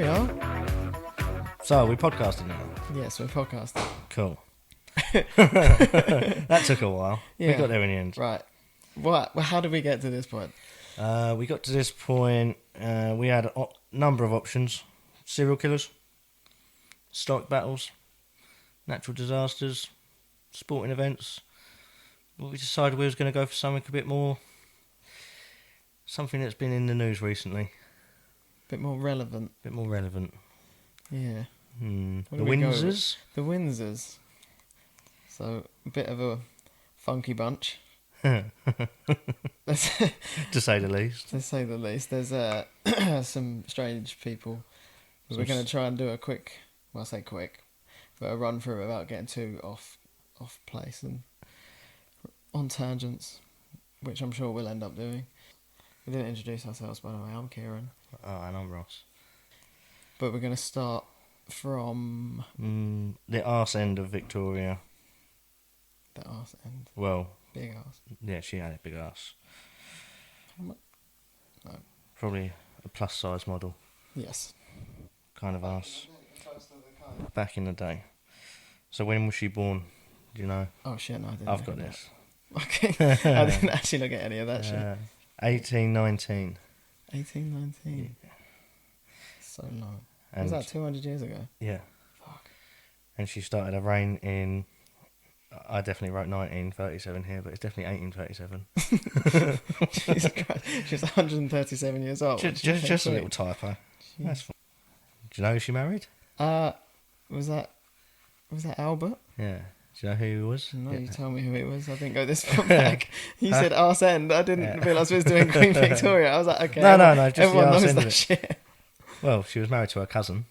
we are. So, we podcasting now? Yes, we're podcasting. Cool. That took a while. Yeah. We got there in the end. Right. What? Well, how did we get to this point? We got to this point, we had a number of options. Serial killers, historic battles, natural disasters, sporting events. But we decided we was going to go for something a bit more... Something that's been in the news recently. Bit more relevant. Bit more relevant. Yeah. The Where do we go? Windsors. The Windsors. So, a bit of a funky bunch. To say the least. To say the least. There's some strange people. We're going to try and do a quick, well I say quick, but a run through without getting too off place and on tangents, which I'm sure we'll end up doing. We didn't introduce ourselves, by the way. I'm Kieran. Oh, and I'm Ross. But we're going to start from... the arse end of Victoria. the arse end. Well, Big arse. yeah, she had a big ass. No. Probably a plus size model Yes. kind of ass. Back in the day. So when was she born? Do you know? Oh shit, no, I didn't. I've got this. Okay. I didn't actually look at any of that shit. 1819. 1819. So long. And Was that 200 years ago? yeah. Fuck. And she started her reign in... I definitely wrote 1937 here, but it's definitely 1837. Jesus Christ. She's 137 years old. Just a little typo. That's fine. Do you know who she married? Was that Albert? Yeah. Do you know who he was? No, Yeah. you tell me who it was. I didn't go this far back. You said arse end. I didn't realise we was doing Queen Victoria. I was like, okay. No, just the everyone arse knows end of that it. shit. Well, she was married to her cousin.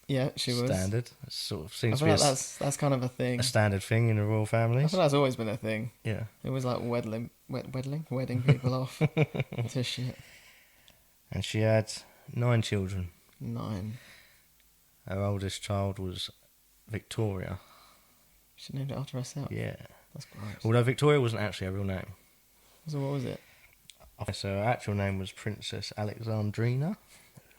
Yeah, she was. Standard. It sort of I seems to feel be like that's kind of a thing. a standard thing in the royal I families. feel like that's always been a thing. Yeah. It was like wedding people off to shit. And she had 9 children. 9. Her oldest child was Victoria. She named it after herself. Yeah. That's gross. Although Victoria wasn't actually her real name. So what was it? So her actual name was Princess Alexandrina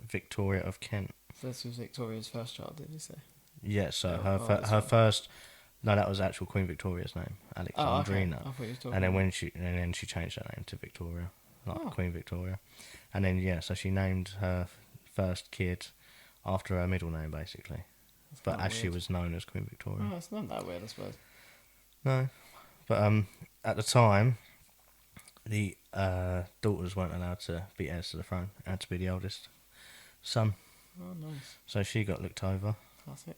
Victoria of Kent. So this was Victoria's first child, did you say? Yeah, so Oh, that's her fine. first... No, that was actual Queen Victoria's name, Oh, okay. Alexandrina. I thought you were talking And then about- she changed her name to Victoria, like Oh. Queen Victoria. And then so she named her first kid after her middle name, basically. That's But kinda as she weird. was known as Queen Victoria. Oh, it's not that weird, I suppose. No, but at the time, the daughters weren't allowed to be heirs to the throne. It had to be the eldest son. Oh, nice. So she got looked over. Classic.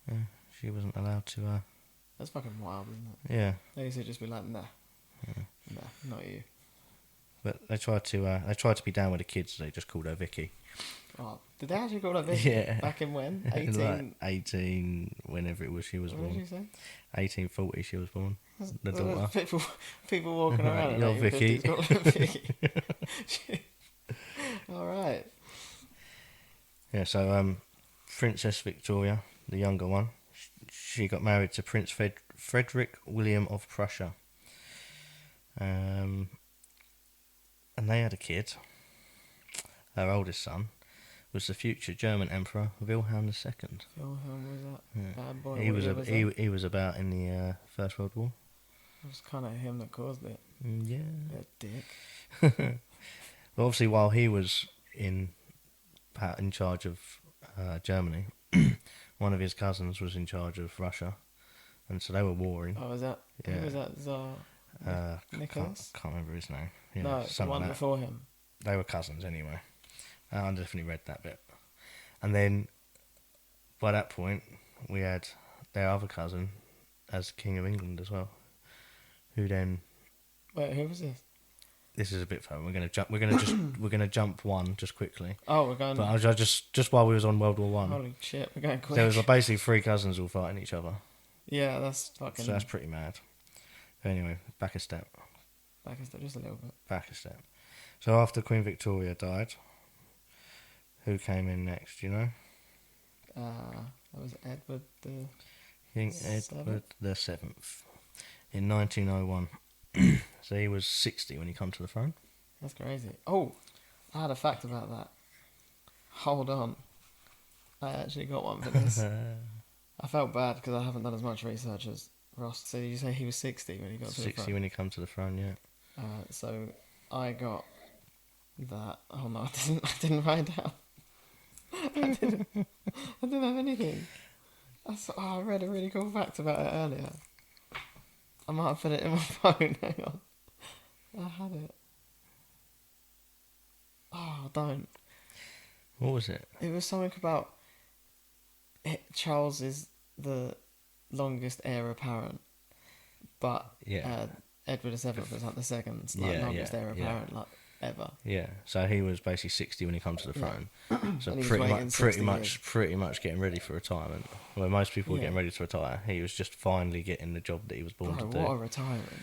Yeah, she wasn't allowed to. That's fucking wild, isn't it? Yeah, They used to just be like, nah, not you. but they tried to be down with the kids. So they just called her Vicky. Oh, did they actually call that Vicky? Yeah. Back in when? 18... Like 18, whenever it was she was What did born. you say? 1840 she was born. The There's daughter. People walking around in You're 1850s Vicky. called her Vicky. All right. Yeah, so Princess Victoria, the younger one, she got married to Prince Frederick William of Prussia. And they had a kid. Her oldest son was the future German Emperor Wilhelm II. Wilhelm was that Yeah. bad boy? He What was year that? he was about in the First World War. It was kind of him that caused it. Yeah. That dick. But obviously, while he was in charge of Germany, one of his cousins was in charge of Russia, and so they were warring. Oh, was that? Yeah. Who was that? Tsar Nicholas? Can't remember his name. Yeah, No, the something one like that. before him. They were cousins anyway. I definitely read that bit. And then, by that point, we had their other cousin as King of England as well, who then... Wait, who was this? This is a bit fun. We're gonna jump one just quickly. Oh, we're going... But I just while we was on World War One, Holy shit, we're going quick. there was basically 3 cousins all fighting each other. Yeah, that's fucking... So that's pretty mad. Anyway, back a step. Back a step, just a little bit. Back a step. So after Queen Victoria died, who came in next, you know? That was Edward the... King Edward the Seventh in 1901. So he was 60 when he came to the throne. That's crazy. Oh, I had a fact about that. Hold on. I actually got one for this. I felt bad because I haven't done as much research as Ross. So you say he was 60 when he got to the 60 front? when he come to the throne, yeah. So I got that. Oh no, I didn't write it down. I didn't have anything. I read a really cool fact about it earlier. I might have put it in my phone. Hang on. I had it. Oh, don't. What was it? It was something about Charles is the longest heir apparent, but Yeah. Edward VII was like the second Yeah, longest yeah, heir yeah. apparent like ever. Yeah, so he was basically 60 when he comes to the throne. So And he was pretty waiting much, 60 years. pretty much getting ready for retirement. Where most people were Yeah. getting ready to retire, he was just finally getting the job that he was born Bro, to what do. a retirement!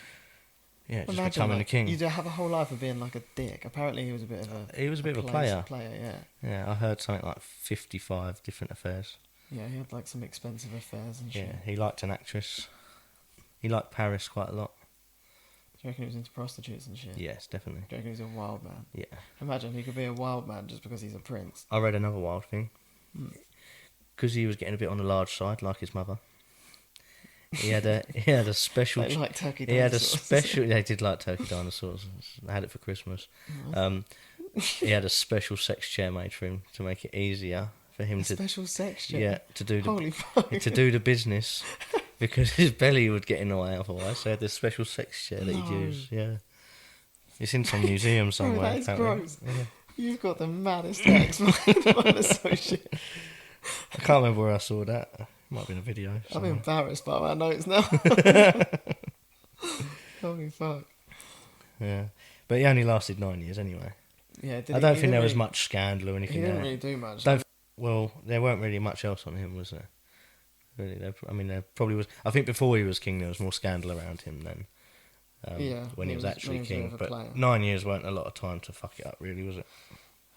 Yeah, just Imagine becoming like, the king. you have a whole life of being like a dick. Apparently, he was a bit of a. He was a bit of a player. Yeah. Yeah, I heard something like 55 different affairs. Yeah, he had like some expensive affairs and Yeah, shit. he liked an actress. He liked Paris quite a lot. Do you reckon he was into prostitutes and shit? Yes, definitely. Do you reckon he was a wild man? Yeah. Imagine he could be a wild man just because he's a prince. I read another wild thing. Mm. Because he was getting a bit on the large side, like his mother. He had a special. They like turkey He had a dinosaurs. special. They did like turkey dinosaurs. I had it for Christmas. He had a special sex chair made for him to make it easier for him A to. special sex chair? Yeah, to do the Holy fuck. to do the business, because his belly would get in the way otherwise. So he had this special sex chair that he'd No. use. Yeah, it's in some museum somewhere. that is apparently. gross. Yeah. You've got the maddest ex mine associate. I can't remember where I saw that. Might have been a video. I'm somewhere. embarrassed by my notes now. Holy fuck. Yeah, but he only lasted 9 years anyway. Yeah, I don't think there was much scandal or He anything didn't there. really do much. Well, there weren't really much else on him, was there? Really, there probably was. I think before he was king, there was more scandal around him than when he was actually when he was a bit king. of a But player. 9 years weren't a lot of time to fuck it up, really, was it?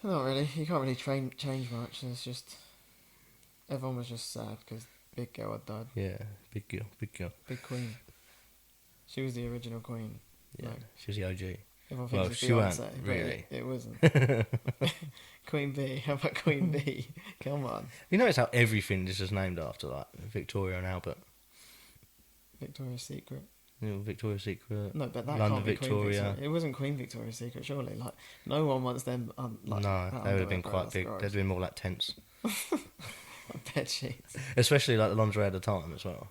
Not really. You can't really change much. It's just everyone was just sad because Big Girl had died. Yeah, big girl. Big Queen. She was the original Queen. Yeah, Like, she was the OG. everyone Well, thinks it's she weren't, Beyonce, but really. it wasn't. Queen B. How about Queen B? Come on. You notice how everything is just named after, like Victoria and Albert. Victoria's Secret. You know, Victoria's Secret. No, but that London can't be Queen Victoria. Victoria. It wasn't Queen Victoria's Secret, surely. Like, no one wants them. Like, No, they would have been underwear, quite that's big. gross. They'd been more like tents, Bed sheets. especially like the lingerie at the time as well.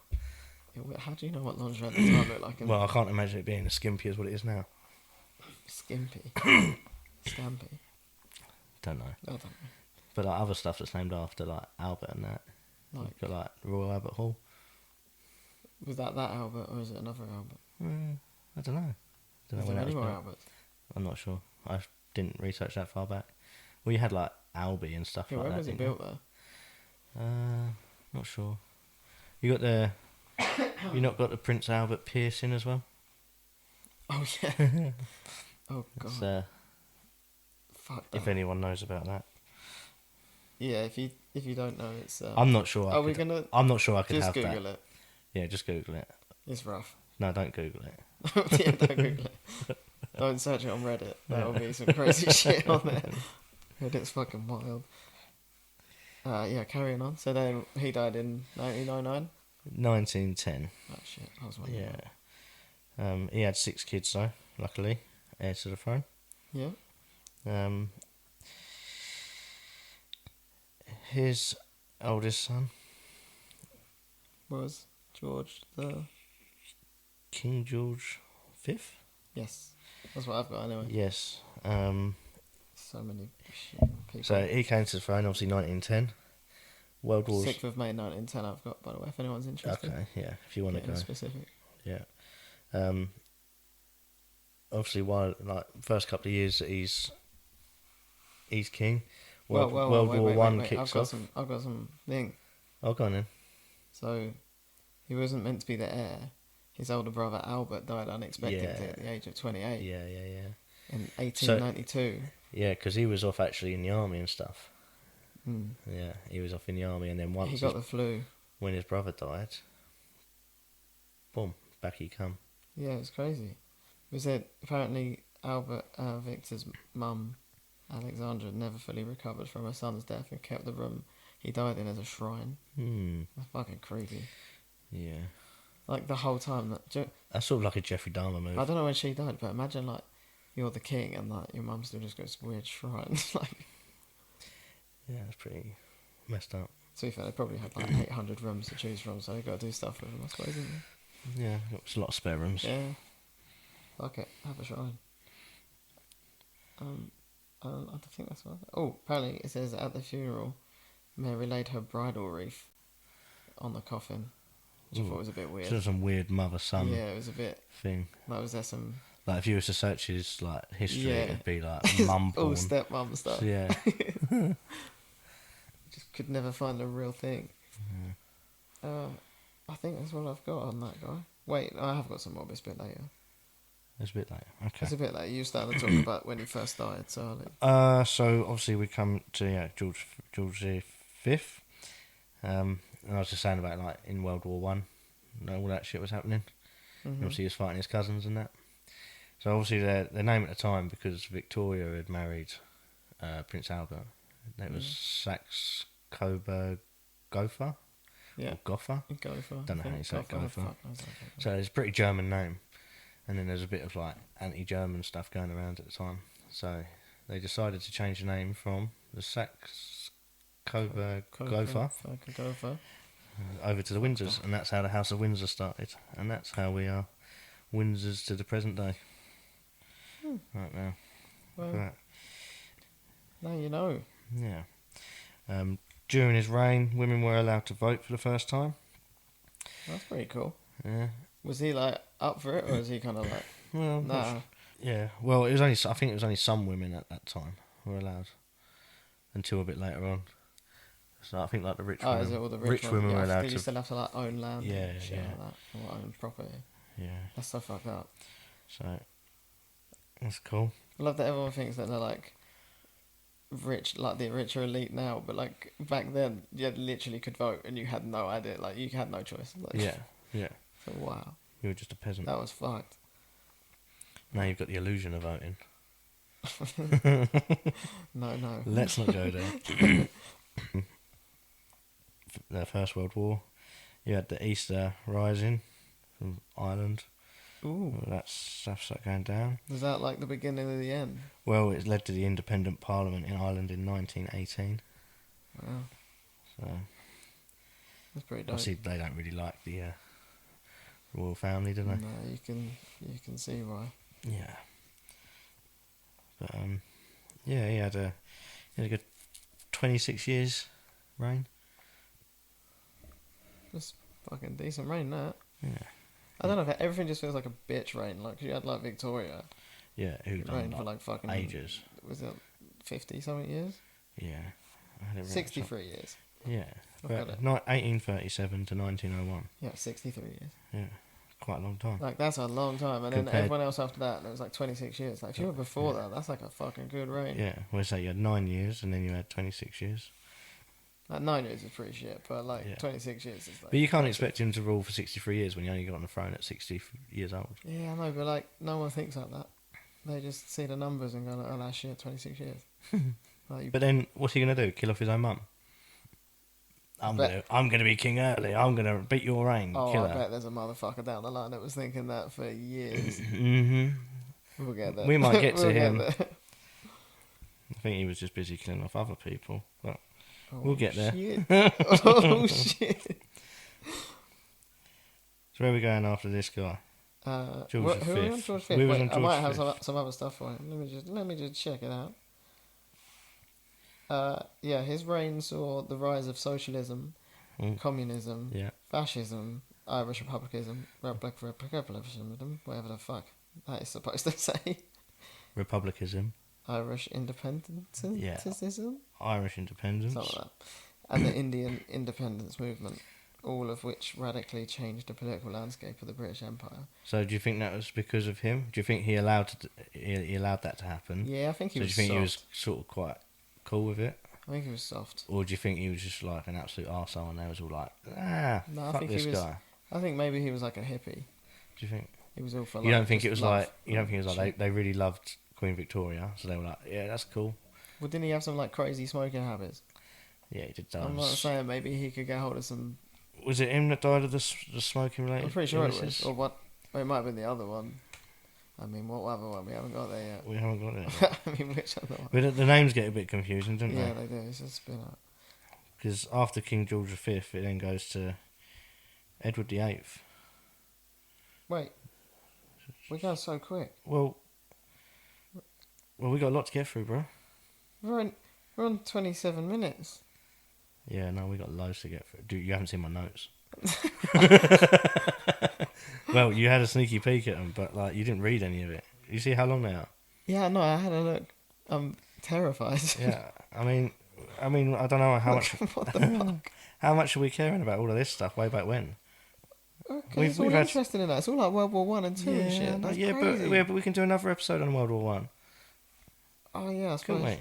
Yeah, how do you know what lingerie at the time looked like? Well, I can't imagine it being as skimpy as what it is now. Skimpy. Scampy. Don't know. I don't know. But like other stuff that's named after like Albert and that. Like, You've got like Royal Albert Hall. was that Albert or is it another Albert? I don't know. Is when there that any was more built. Alberts? I'm not sure. I didn't research that far back. Well, you had like Albie and stuff Yeah, like when that. was it didn't you? built there? Not sure. You got the. You not got the Prince Albert piercing as well. Oh yeah. Oh god. It's, Fuck that. if anyone knows about that, Yeah, if you don't know, it's. I'm not sure. Are we gonna I'm not sure I could just have Google that. it? Yeah, just Google it. It's rough. No, don't Google it. Yeah, don't Google it. Don't search it on Reddit. That'll be some crazy shit on there. Reddit's fucking wild. Yeah, carrying on. So then he died in 1999. 1910. Oh shit, I was wondering. Yeah. He had 6 kids though. Luckily, heir to the throne. Yeah. His oldest son, Was George the? King George V. Yes, that's what I've got anyway. Yes. So many shit people. So he came to the throne, obviously 1910. World Wars. 6th of May 1910. I've got, by the way, if anyone's interested. Okay, yeah, if you want to Getting go. specific. Yeah. Obviously, while like first couple of years that he's king, Well, World wait, War wait, One wait. kicks I've off. got some thing. Oh, go on then. So, he wasn't meant to be the heir. His older brother Albert died unexpectedly Yeah. at the age of 28 Yeah. in 1892. Yeah, because he was off actually in the army and stuff. Mm. Yeah, he was off in the army, and then He once got the flu. when his brother died, boom, back he come. Yeah, it's crazy. Was it apparently Albert Victor's mum, Alexandra, never fully recovered from her son's death and kept the room he died in as a shrine. That's fucking creepy. Yeah. Like the whole time that. That's sort of like a Jeffrey Dahmer move. I don't know when she died, but imagine like you're the king and like your mum still just goes to weird shrines. Like, yeah, it's pretty messed up. to be fair, they probably had like 800 rooms to choose from, so they got to do stuff with them, I suppose, isn't Yeah, there's a lot of spare rooms. they? Yeah. Fuck it, have a shrine. I think that's what. Oh, apparently it says at the funeral, Mary laid her bridal wreath on the coffin, which I thought was a bit weird. Sort of some weird mother-son Yeah, it was a bit thing. like, was there some Like if you were to search his like history, Yeah. it'd be like mum all porn. stepmom stuff? Yeah. Just could never find a real thing. I think that's what I've got on that guy. Wait, I have got some more, but it's a bit later. It's a bit later. Okay. It's a bit later. You started to talk about when he first died, so So obviously we come to George V. And I was just saying about like in World War One, all that shit was happening. Obviously he was fighting his cousins and that. So obviously their name at the time, because Victoria had married Prince Albert, it was Saxe Coburg Gotha. yeah, Or Gotha. Gopher. Don't know how you say it, Gopher. Fuck knows how to say So it's a pretty German name. And then there's a bit of like anti-German stuff going around at the time. So they decided to change the name from the Saxe Coburg Gotha Gopher. over to the Windsors, and that's how the House of Windsor started, and that's how we are Windsors to the present day. Right now. Well, But, now you know. yeah. During his reign, women were allowed to vote for the first time. That's pretty cool. Yeah. Was he like up for it, or is he kind of like, Well, nah? yeah. Well, it was only. I think it was only some women at that time were allowed, until a bit later on. So I think like the rich Oh, women. is it all the Rich ones? women Yeah, were allowed did you to. still have to like own land? Yeah, and shit yeah. like that, or own property. Yeah. That's so fucked up. So that's cool. I love that everyone thinks that they're like rich, like the richer elite now, but like back then, you literally could vote and you had no idea, like you had no choice. Like, Yeah. Yeah. So wow, You were just a peasant. that was fucked. Now you've got the illusion of voting. No. Let's not go there. The First World War, you had the Easter Rising from Ireland. Ooh, That stuff started going down. was that like the beginning of the end? Well, it led to the independent parliament in Ireland in 1918. Wow, So that's pretty dope. obviously they don't really like the royal family, do they? No, you can see why. Yeah. But yeah, he had a good 26 years reign. Just fucking decent reign, that. Yeah. I don't know, everything just feels like a bitch reign. Like, you had, like, Victoria Yeah, who reigned for, like, fucking... ages. Was it 50-something years? Yeah. I had it right 63 years. Yeah. I've got But it. 1837 to 1901. Yeah, 63 years. Yeah. Quite a long time. Like, that's a long time. And then Compared- everyone else after that, and it was, like, 26 years. Like, if you were before that, that's, like, a fucking good reign. Yeah. Well, say you had 9 years and then you had 26 years. Like, 9 years is pretty shit, but, like, Yeah. 26 years is, like... But you can't expect him to rule for 63 years when you only got on the throne at 60 years old. Yeah, I know, but, like, no one thinks like that. They just see the numbers and go, like, oh, that shit, 26 years. Like, But then, what's he going to do? Kill off his own mum? I'm gonna be king early. I'm gonna beat your reign. oh, Kill I her. bet there's a motherfucker down the line that was thinking that for years. Mm-hmm. We'll get there. We might get to We'll him. there. I think he was just busy killing off other people. But Oh, we'll get there. shit. Oh, shit. So where are we going after this guy? George who V. are we on? George V. We was Wait, on I might George have V. some other stuff for him. Let me just check it out. Yeah, his reign saw the rise of socialism, communism, Yeah. fascism, Irish republicanism, republicanism, whatever the fuck that is supposed to say. Republicanism. Irish independentism? Yeah. Something Irish independence. like that. And the Indian independence movement, all of which radically changed the political landscape of the British Empire. So do you think that was because of him? Do you think he allowed he allowed that to happen? Yeah, I think he So do was you think soft. he was sort of quite cool with it? I think he was soft. Or do you think he was just like an absolute arsehole and they was all like, No, I fuck think this he was. guy? I think maybe he was like a hippie. Do you think? He was all for. You like, don't think just it was love like you don't think it was like shit. they really loved Queen Victoria, so they were like, yeah, that's cool. Well, didn't he have some like crazy smoking habits? Yeah, he did die. I'm not saying maybe he could get hold of some. Was it him that died of the smoking related? I'm pretty sure it illnesses? was, or what? Or it might have been the other one. I mean, what other one? We haven't got there yet. We haven't got it yet. I mean, which other one? But the names get a bit confusing, don't Yeah, they? they do. It's a spin up. Because after King George V, it then goes to Edward VIII. Wait, we're going so quick. Well, we got a lot to get through, bro. We're on 27 minutes. Yeah, no, we got loads to get through. Dude, you haven't seen my notes. Well, you had a sneaky peek at them, but like you didn't read any of it. You see how long they are? Yeah, no, I had a look. I'm terrified. Yeah, I mean, I don't know how much. What the fuck? How much are we caring about all of this stuff way back when? Okay, it's all interested in that. It's all like World War 1 and 2 and shit. That's crazy. But we can do another episode on World War One. Oh yeah, I suppose. Couldn't we?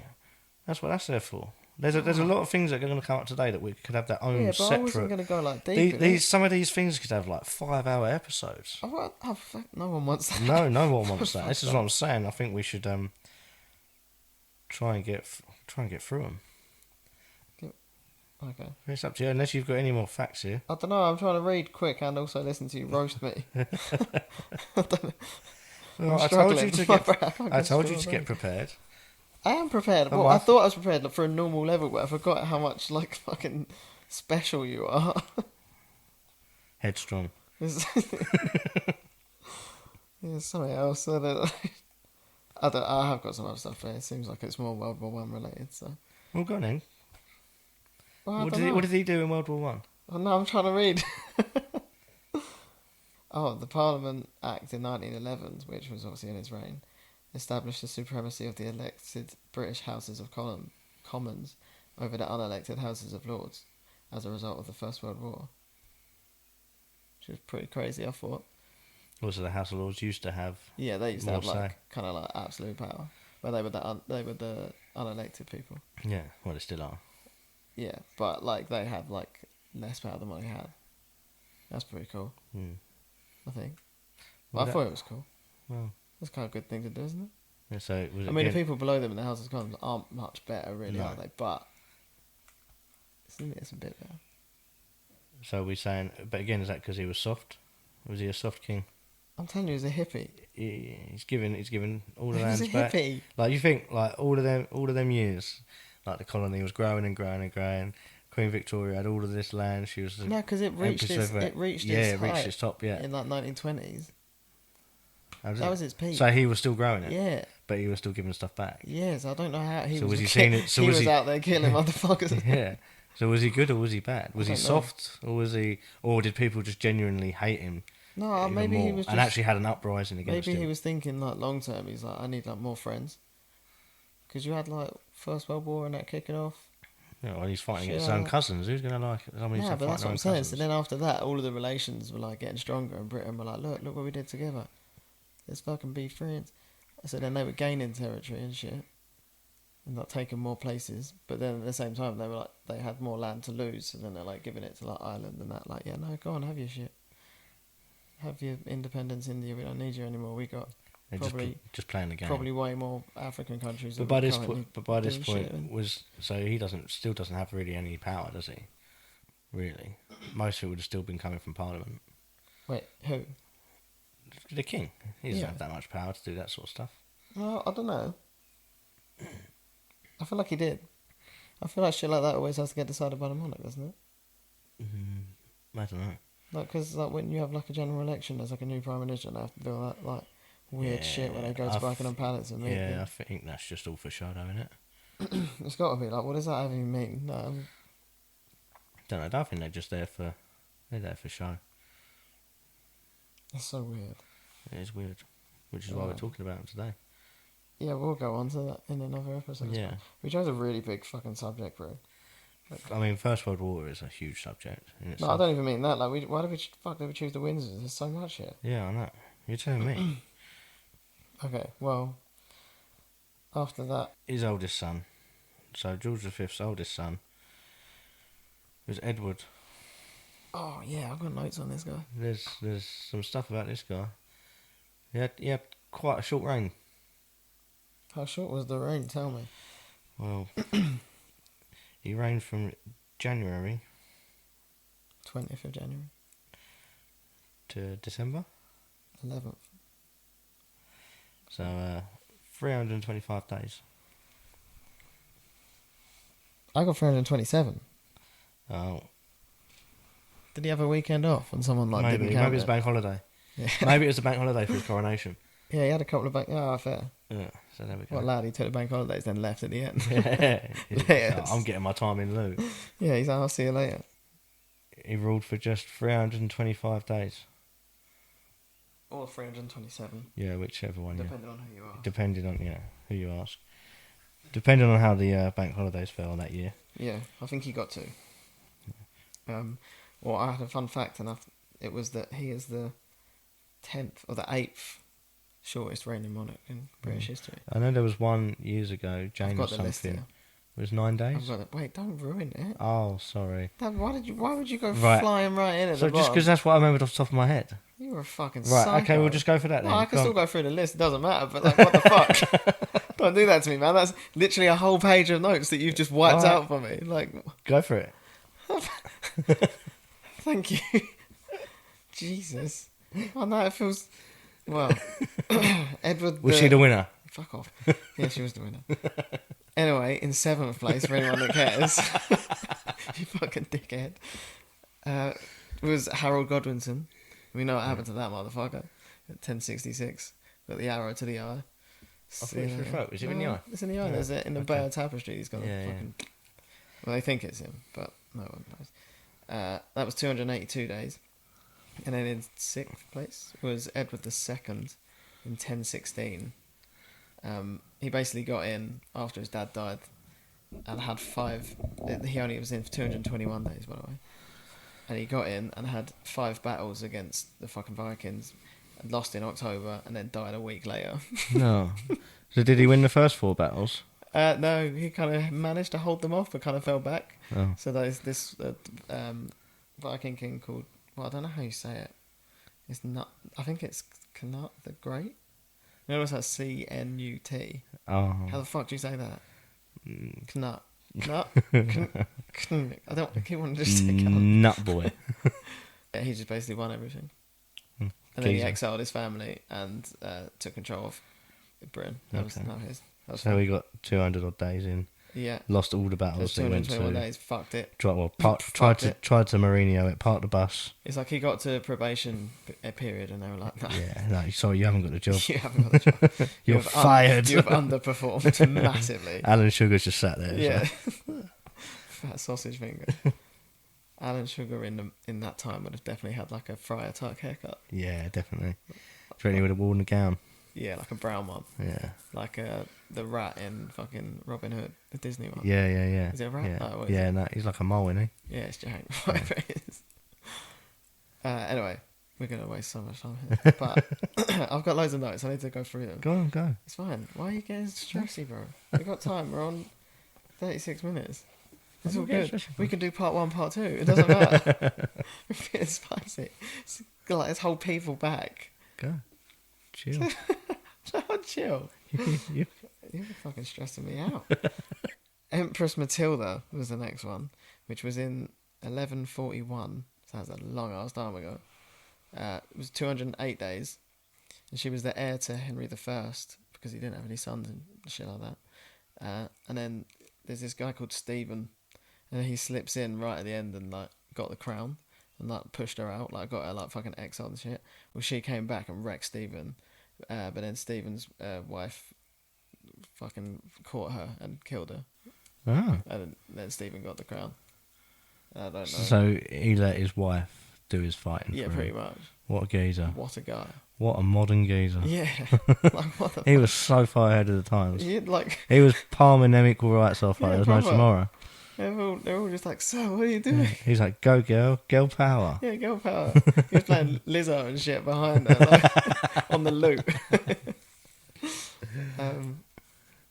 That's what that's there for. There's a lot of things that are going to come up today that we could have their own Yeah, but separate. I wasn't going to go like deep. Some of these things could have like 5-hour episodes. Oh, fuck, no one wants that. No one wants that. This is what I'm saying. I think we should try and get through them. Okay. It's up to you. Unless you've got any more facts here. I don't know. I'm trying to read quick and also listen to you roast me. I don't know. Well, I told you to get prepared. I am prepared. Oh, Well, I thought I was prepared for a normal level, but I forgot how much like fucking special you are. Headstrong. There's something else. I have got some other stuff there. It seems like it's more World War One related. So. Well, go on then. Well, What did he do in World War One? Oh, no, I'm trying to read. The Parliament Act in 1911, which was obviously in his reign, established the supremacy of the elected British Houses of Commons over the unelected Houses of Lords as a result of the First World War. Which was pretty crazy, I thought. Also, the House of Lords used to have. Yeah, they used to more have say. kind of like absolute power, where they were the unelected people. Yeah, well, they still are. Yeah, but like they have like less power than what they had. That's pretty cool. I think. Well, I thought it was cool. Well, that's kind of a good thing to do, isn't it? Yeah, so I mean, the people below them in the House of Commons aren't much better, really, No. are they? But it's a bit better. So we're saying, but again, is that because he was soft? Was he a soft king? I'm telling you, he's a hippie. He's given all the He lands was a back. hippie. Like you think, like all of them years, like the colony was growing and growing and growing. Queen Victoria had all of this land. She was No, because it reached Empress its of it reached yeah, its it reached height its top. Yeah, in like 1920s. that That was its peak. So he was still growing it. Yeah. But he was still giving stuff back. Yes, I don't know how he So was. was he seeing it? So he was was he out there killing motherfuckers. Yeah. So was he good or was he bad? Was he don't know. soft or was he? Or did people just genuinely hate him? No, even maybe he more, was. and Just, actually had an uprising against maybe him. he was thinking like long term. He's like, I need like more friends. Because you had like First World War and that kicking off. Yeah, well, he's fighting Shit his like own that. cousins. Who's gonna like? I mean, Yeah, but that's what I'm saying. So then after that, all of the relations were like getting stronger, and Britain were like, look what we did together. Let's fucking be friends. So then they were gaining territory and shit, and like taking more places. But then at the same time, they were like they had more land to lose. So then they're like giving it to like Ireland and that. Like, yeah, no, go on, have your shit. Have your independence, India. We don't need you anymore. We got They're probably just playing the game. probably way more African countries. But than by we this currently point, shit in. was so he still doesn't have really any power, does he? Really, most of it would have still been coming from Parliament. Wait, who? The king, he doesn't Yeah. have that much power to do that sort of stuff. Well, I don't know. I feel like he did. I feel like shit like that always has to get decided by the monarch, doesn't it? I don't know. Like, because like when you have like a general election, there's like a new prime minister, and they have to do all that like weird shit where they go to Buckingham Palace and meet Yeah, them. I think that's just all for show, isn't it? It's got to be like, what does that even mean? No, Don't know. I don't think they're just there for show. it's so weird. It is weird, which is why we're Yeah. talking about it today. Yeah, we'll go on to that in another episode. Yeah. We chose a really big fucking subject, bro. I mean, First World War is a huge subject in No, itself. I don't even mean that. Like, why did we choose the Windsors? There's so much here. Yeah, I know. You're telling me. Okay, well, after that, His oldest son, so George V's oldest son, was Edward. oh yeah, I've got notes on this guy. There's some stuff about this guy. He had quite a short reign. How short was the reign? Tell me. Well, He reigned from January 20th of January. to December. 11th. So 325 days. I got 327. Oh, Did he have a weekend off and someone like maybe didn't count it was a it? bank holiday. Yeah. Maybe it was a bank holiday for his coronation. Yeah, he had a couple of bank. Oh, fair. Yeah, so there we go. What lad? He took the bank holidays, then left at the end. Yeah, I'm getting my time in lieu. Yeah, he's like, I'll see you later. He ruled for just 325 days. Or 327. Yeah, whichever one. Depending on who you are. Depending on who you ask. Depending on how the bank holidays fell that year. Yeah, I think he got two. Well, I had a fun fact, and it was that he is the 10th or the 8th shortest reigning monarch in British history. I know there was one years ago, I've James got the list something. here. It was 9 days. I've got it. Wait, don't ruin it. Oh, sorry. Dad, why would you go Right. flying right in at So the just bottom? because that's what I remembered off the top of my head. You were a fucking Right, psycho. okay, we'll just go for that then. No, I can Go still on. go through the list. It doesn't matter. But like, what the fuck? Don't do that to me, man. That's literally a whole page of notes that you've just wiped Alright. out for me. Like, Go for it. thank you. Jesus. Oh no, it feels. Well, Edward. Was she the winner? Fuck off. Yeah, she was the winner. Anyway, in 7th place, for anyone that cares, you fucking dickhead, was Harold Godwinson. We know what happened to that motherfucker at 1066. Got the arrow to the eye. I thought it was through throat. Is it in the eye? It's in the eye. Yeah. There's it in the Okay. Bear Tapestry. He's got a Yeah, fucking. Well, they think it's him, but no one knows. That was 282 days. And then in 6th place was Edward II in 1016. He basically got in after his dad died and had 5. He only was in for 221 days, by the way. And he got in and had 5 battles against the fucking Vikings, and lost in October, and then died a week later. No. So did he win the first 4 battles? No, he kind of managed to hold them off, but kind of fell back. Oh. So there's this Viking king called. Well, I don't know how you say it. It's not. I think it's Knut the Great. You know, it's like Cnut. Oh. How the fuck do you say that? Mm. Knut. I don't. I keep wanting to just say Knut. Nut boy. Yeah, he just basically won everything, Hmm. and then he Geezer. exiled his family and took control of Britain. That was Okay. not his. That was So he got 200 odd days in. yeah. Lost all the There's battles they went 221 to. days. Fucked it. Tried to Mourinho it, parked the bus. It's like he got to probation period, and they were like, "No, Yeah, no, sorry, you haven't got the job. you haven't got the job. You're You've fired. You've underperformed massively." Alan Sugar's just sat there. Yeah, So. fat sausage finger. Alan Sugar in that time would have definitely had like a Friar Tuck haircut. Yeah, definitely. Do you reckon he would have worn a gown? Yeah, like a brown one, Yeah. like the rat in fucking Robin Hood, the Disney one. Yeah. Is it a rat? Yeah, Oh, what is yeah, no, he's like a mole, isn't Yeah, it's Jane. Whatever it is. Anyway, we're gonna waste so much time here, but I've got loads of notes. I need to go through them. he? Go on, go. It's fine. Why are you getting stressy, bro? We got time. We're on 36 minutes. It's I'm all not getting good. stressy, We can do part 1, part 2. It doesn't matter. We're feeling spicy. It's like, let's hold people back. Go. Chill. Don't chill. You- You're fucking stressing me out. Empress Matilda was the next one, which was in 1141. So that was a long ass time ago. It was 208 days. And she was the heir to Henry I because he didn't have any sons and shit like that. And then there's this guy called Stephen, and he slips in right at the end and like got the crown and like pushed her out, like got her like fucking exiled and shit. Well, she came back and wrecked Stephen, but then Stephen's wife fucking caught her and killed her, Oh. and then Stephen got the crown. I don't know. So he let his wife do his fighting. Yeah, for pretty him. much. What a geezer. What a guy. What a modern geezer. Yeah. Like, what the He was so far ahead of the times. He like, He was palming them equal rights off like Yeah, there's no proper. tomorrow. they're all just like, so, what are you doing? He's like, go girl power. Yeah, girl power. He was playing Lizzo and shit behind her, like, on the loop.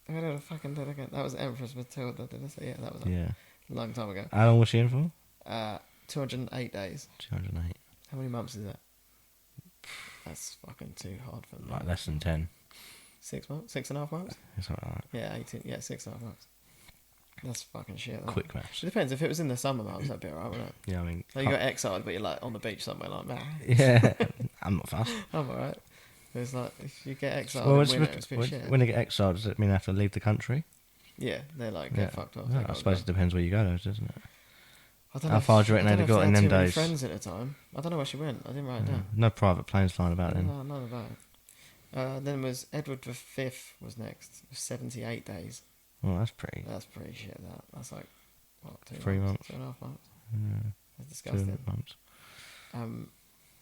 Where did I fucking did again? That was Empress Matilda, did I say? Yeah, that was Yeah. a long time ago. How long was she in for? 208 days. 208. How many months is that? That's fucking too hard for me. Like less than 10. 6 months? 6.5 months? Something like that. Yeah, 18. Yeah, 6.5 months. That's fucking shit. That. Quick maths. It depends. If it was in the summer months, that'd be alright, wouldn't it? Yeah, I mean... Like you got exiled, but you're like on the beach somewhere like, man. Yeah, I'm not fast. I'm alright. It's like, if you get exiled Well, in winter, it's a bit shit. when they get exiled, does it mean they have to leave the country? Yeah, they're like, get fucked off. Yeah, I suppose it depends where you go, though, doesn't it? I don't How far do you reckon they'd have got in them days? Friends at the time. I don't know where she went. I didn't write it down. No private planes flying about then. No, none of that. Then was Edward V was next. 78 days. Well, that's pretty. That's pretty shit. That's like what? 3 months. 2.5 months. Yeah. That's disgusting. 2 months. Um,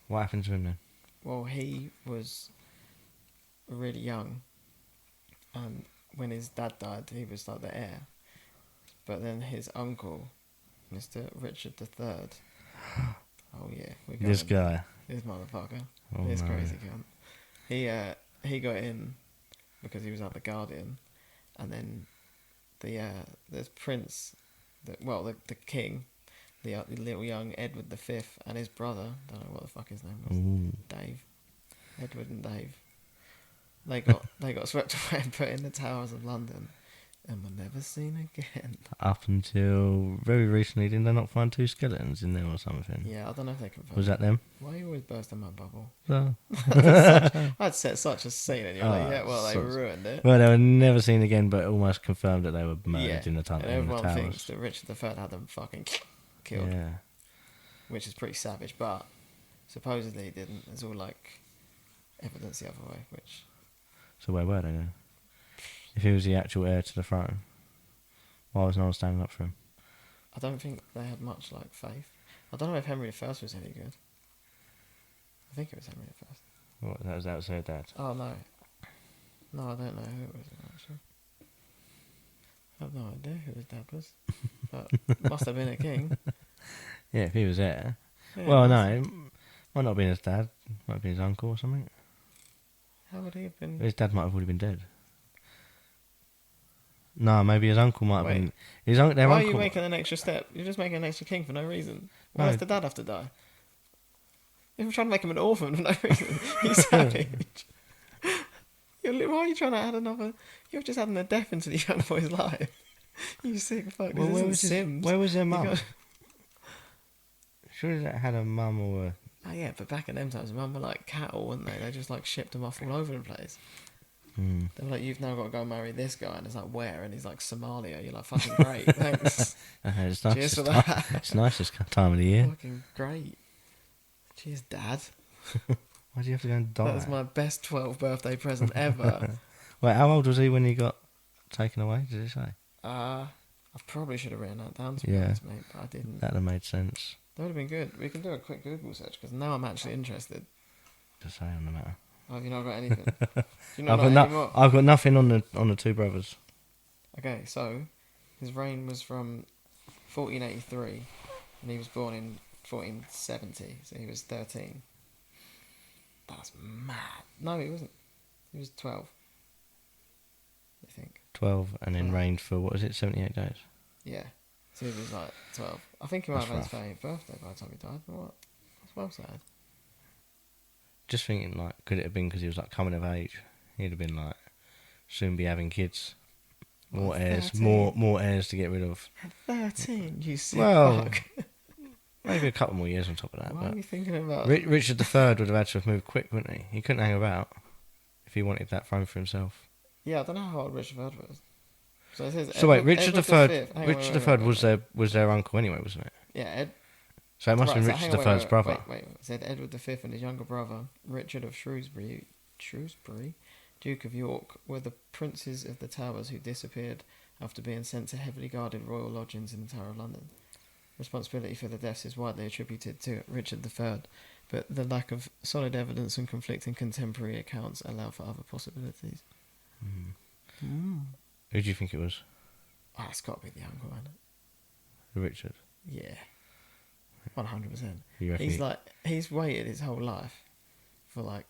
What happened to him then? well, he was really young, and when his dad died, he was like the heir. But then his uncle, Mr. Richard III. Oh yeah, This guy. This motherfucker. Oh, This no. crazy cunt. He got in because he was like the guardian, and then the prince, the king, the little young Edward V and his brother, don't know what the fuck his name was, Ooh. Dave, Edward and Dave. They got swept away and put in the towers of London, and were never seen again. Up until very recently, didn't they not find 2 skeletons in there or something? Yeah, I don't know if they can. Was that them? Why are you always bursting my bubble? So, I'd set such a scene, and you're Oh, like, yeah, well, they so- ruined it. well, they were never seen again, but almost confirmed that they were murdered in the tunnel. And In the everyone thinks towers. that Richard III had them fucking killed, Yeah. which is pretty savage. But supposedly he didn't. There's all like evidence the other way, which. So where were they then? If he was the actual heir to the throne, why was no one standing up for him? I don't think they had much like faith. I don't know if Henry I was any good. I think it was Henry I. What, that was their dad? Oh no, no, I don't know who it was actually. I have no idea who his dad was, but must have been a king. Yeah, if he was heir. Yeah, Well, no, it might not have been his dad. Might have been his uncle or something. How would he have been? His dad might have already been dead. No, maybe his uncle might have Wait. been. Their Why uncle. are you making an extra step? You're just making an extra king for no reason. Why No. does the dad have to die? You're trying to make him an orphan for no reason. You savage. Why are you trying to add another? You're just adding a death into the young boy's life. You sick fuck. Well, This isn't Sims. where was their You mum? got- Surely that had a mum or a. Oh yeah, but back in them times, mum were like cattle, weren't they? They just like shipped them off all over the place. Hmm. They were like, you've now got to go marry this guy, and it's like, where? And he's like, Somalia. You're like, fucking great, thanks. It's nice. Cheers for this time- that. It's nice this time of the year. Fucking great. Cheers, Dad. Why do you have to go and die? That was my best 12th birthday present ever. Wait, how old was he when he got taken away? Did it say? I probably should have written that down to be Yeah. honest, mate, but I didn't. That'd have made sense That would have been good. We can do a quick Google search because now I'm actually interested. to say on the matter. Oh, have you not got anything? Do you not know anymore? I've got nothing on the 2 brothers. Okay, so his reign was from 1483 and he was born in 1470, so he was 13. That's mad. No, he wasn't. He was 12. I think. 12 and then Yeah. reigned for, what was it, 78 days? Yeah. So he was like 12. I think he might have That's had his 30th birthday by the time he died. But what? That's well sad. Just thinking, like, could it have been because he was, like, coming of age? He'd have been, like, soon be having kids. More What, heirs. 13? More heirs to get rid of. At 13, you sick Well, fuck. Maybe a couple more years on top of that. Why are But you thinking about... Richard III would have had to have moved quick, wouldn't he? He couldn't hang about if he wanted that throne for himself. Yeah, I don't know how old Richard III was. So it says So wait, Richard Richard V. III. Hang on, Richard wait, III wait, was wait. their uncle anyway, wasn't it? Yeah, So it must have right, been so hang Richard on, III's brother. Wait. It said Edward V and his younger brother, Richard of Shrewsbury, Duke of York, were the princes of the Towers who disappeared after being sent to heavily guarded royal lodgings in the Tower of London. Responsibility for the deaths is widely attributed to Richard III, but the lack of solid evidence and conflicting contemporary accounts allow for other possibilities. Who do you think it was? Oh, it's got to be the uncle, hasn't Richard. it? Yeah. 100%. You reckon? He's waited his whole life for like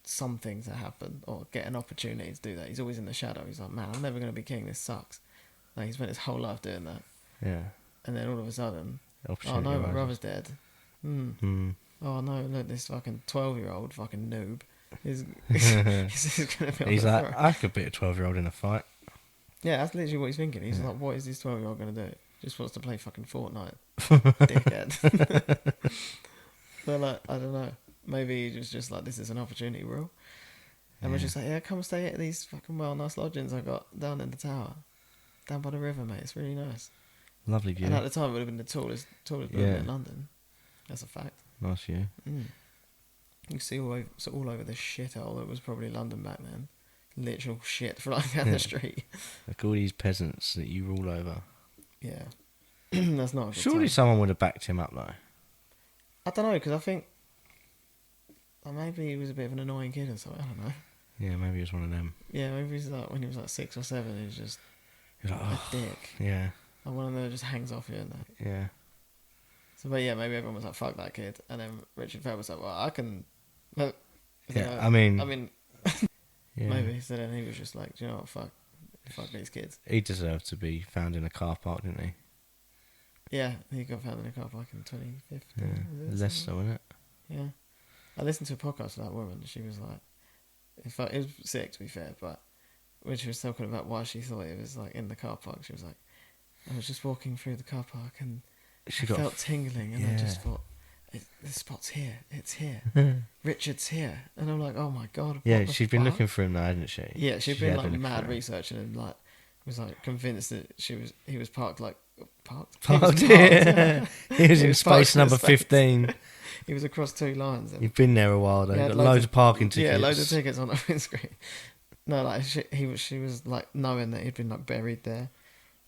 something to happen or get an opportunity to do that. He's always in the shadow. He's like, man, I'm never going to be king. This sucks. Like, he spent his whole life doing that. Yeah. And then all of a sudden, oh Opportunity no, my arises. brother's dead. Oh no, look, this fucking 12-year-old fucking noob is going to be on He's the like, throne. I could beat a 12-year-old in a fight. Yeah, that's literally what he's thinking. He's like, what is this 12-year-old going to do? Just wants to play fucking Fortnite. Dickhead. So, like, I don't know. Maybe he was just like, this is an opportunity, bro. And we're just like, yeah, come stay at these fucking nice lodgings I got down in the tower. Down by the river, mate. It's really nice. Lovely view. And at the time, it would have been the tallest building in London. That's a fact. Nice view. You can see all over the shithole that was probably London back then. Literal shit flying down the street. Like all these peasants that you rule over. Yeah. That's not a good Surely time. someone would have backed him up, though. I don't know, because I think maybe he was a bit of an annoying kid or something. I don't know. Yeah, maybe he was one of them. Yeah, maybe he's like, when he was like 6 or 7, he was just He was like, a dick. Yeah. And one of them just hangs off you and that. Yeah. So, but yeah, maybe everyone was like, fuck that kid. And then Richard Fell was like, well, I can... But, Yeah, I mean... Yeah. Maybe. So then he was just like, do you know what, fuck these kids. He deserved to be found in a car park, didn't he? Yeah, he got found in a car park in 2015. Yeah. Leicester, wasn't it? Yeah. I listened to a podcast with that woman. She was like... It was sick, to be fair, but when she was talking about why she thought it was like in the car park, she was like, I was just walking through the car park and I felt tingling and I just thought, this spot's here, it's here, Richard's here. And I'm like, oh my God. Yeah, she'd been looking for him now, hadn't she? Yeah, she'd been like mad researching and like was like convinced that he was parked. Yeah. He was in space number 15. He was across 2 lines. You've been there a while though. He got loads of parking tickets. Yeah, loads of tickets on the windscreen. No, like she was like knowing that he'd been like buried there,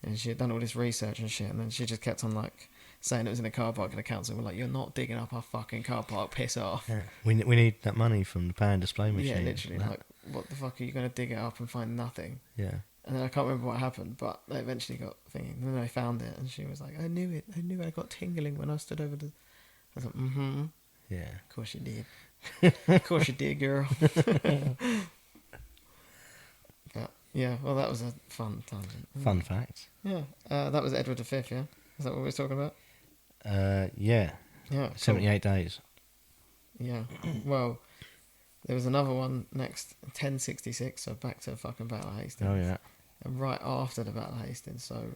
and she had done all this research and shit, and then she just kept on like saying it was in a car park, and the council were like, "You're not digging up our fucking car park, piss off." Yeah. We need that money from the power and display machine. Yeah, literally. Like, what the fuck are you going to dig it up and find nothing? Yeah. And then I can't remember what happened, but they eventually got thinking. And then they found it, and she was like, "I knew it. I got tingling when I stood over the." I was like, "Mm-hmm." Yeah. Of course you did. Of course you did, girl. But, yeah, well, that was a fun tangent. Fun fact. Yeah, that was Edward V, yeah? Is that what we were talking about? Yeah. Yeah. 78 days. Yeah. Well, there was another one next, 1066, so back to fucking Battle of Hastings. Oh, yeah. And right after the Battle of Hastings, so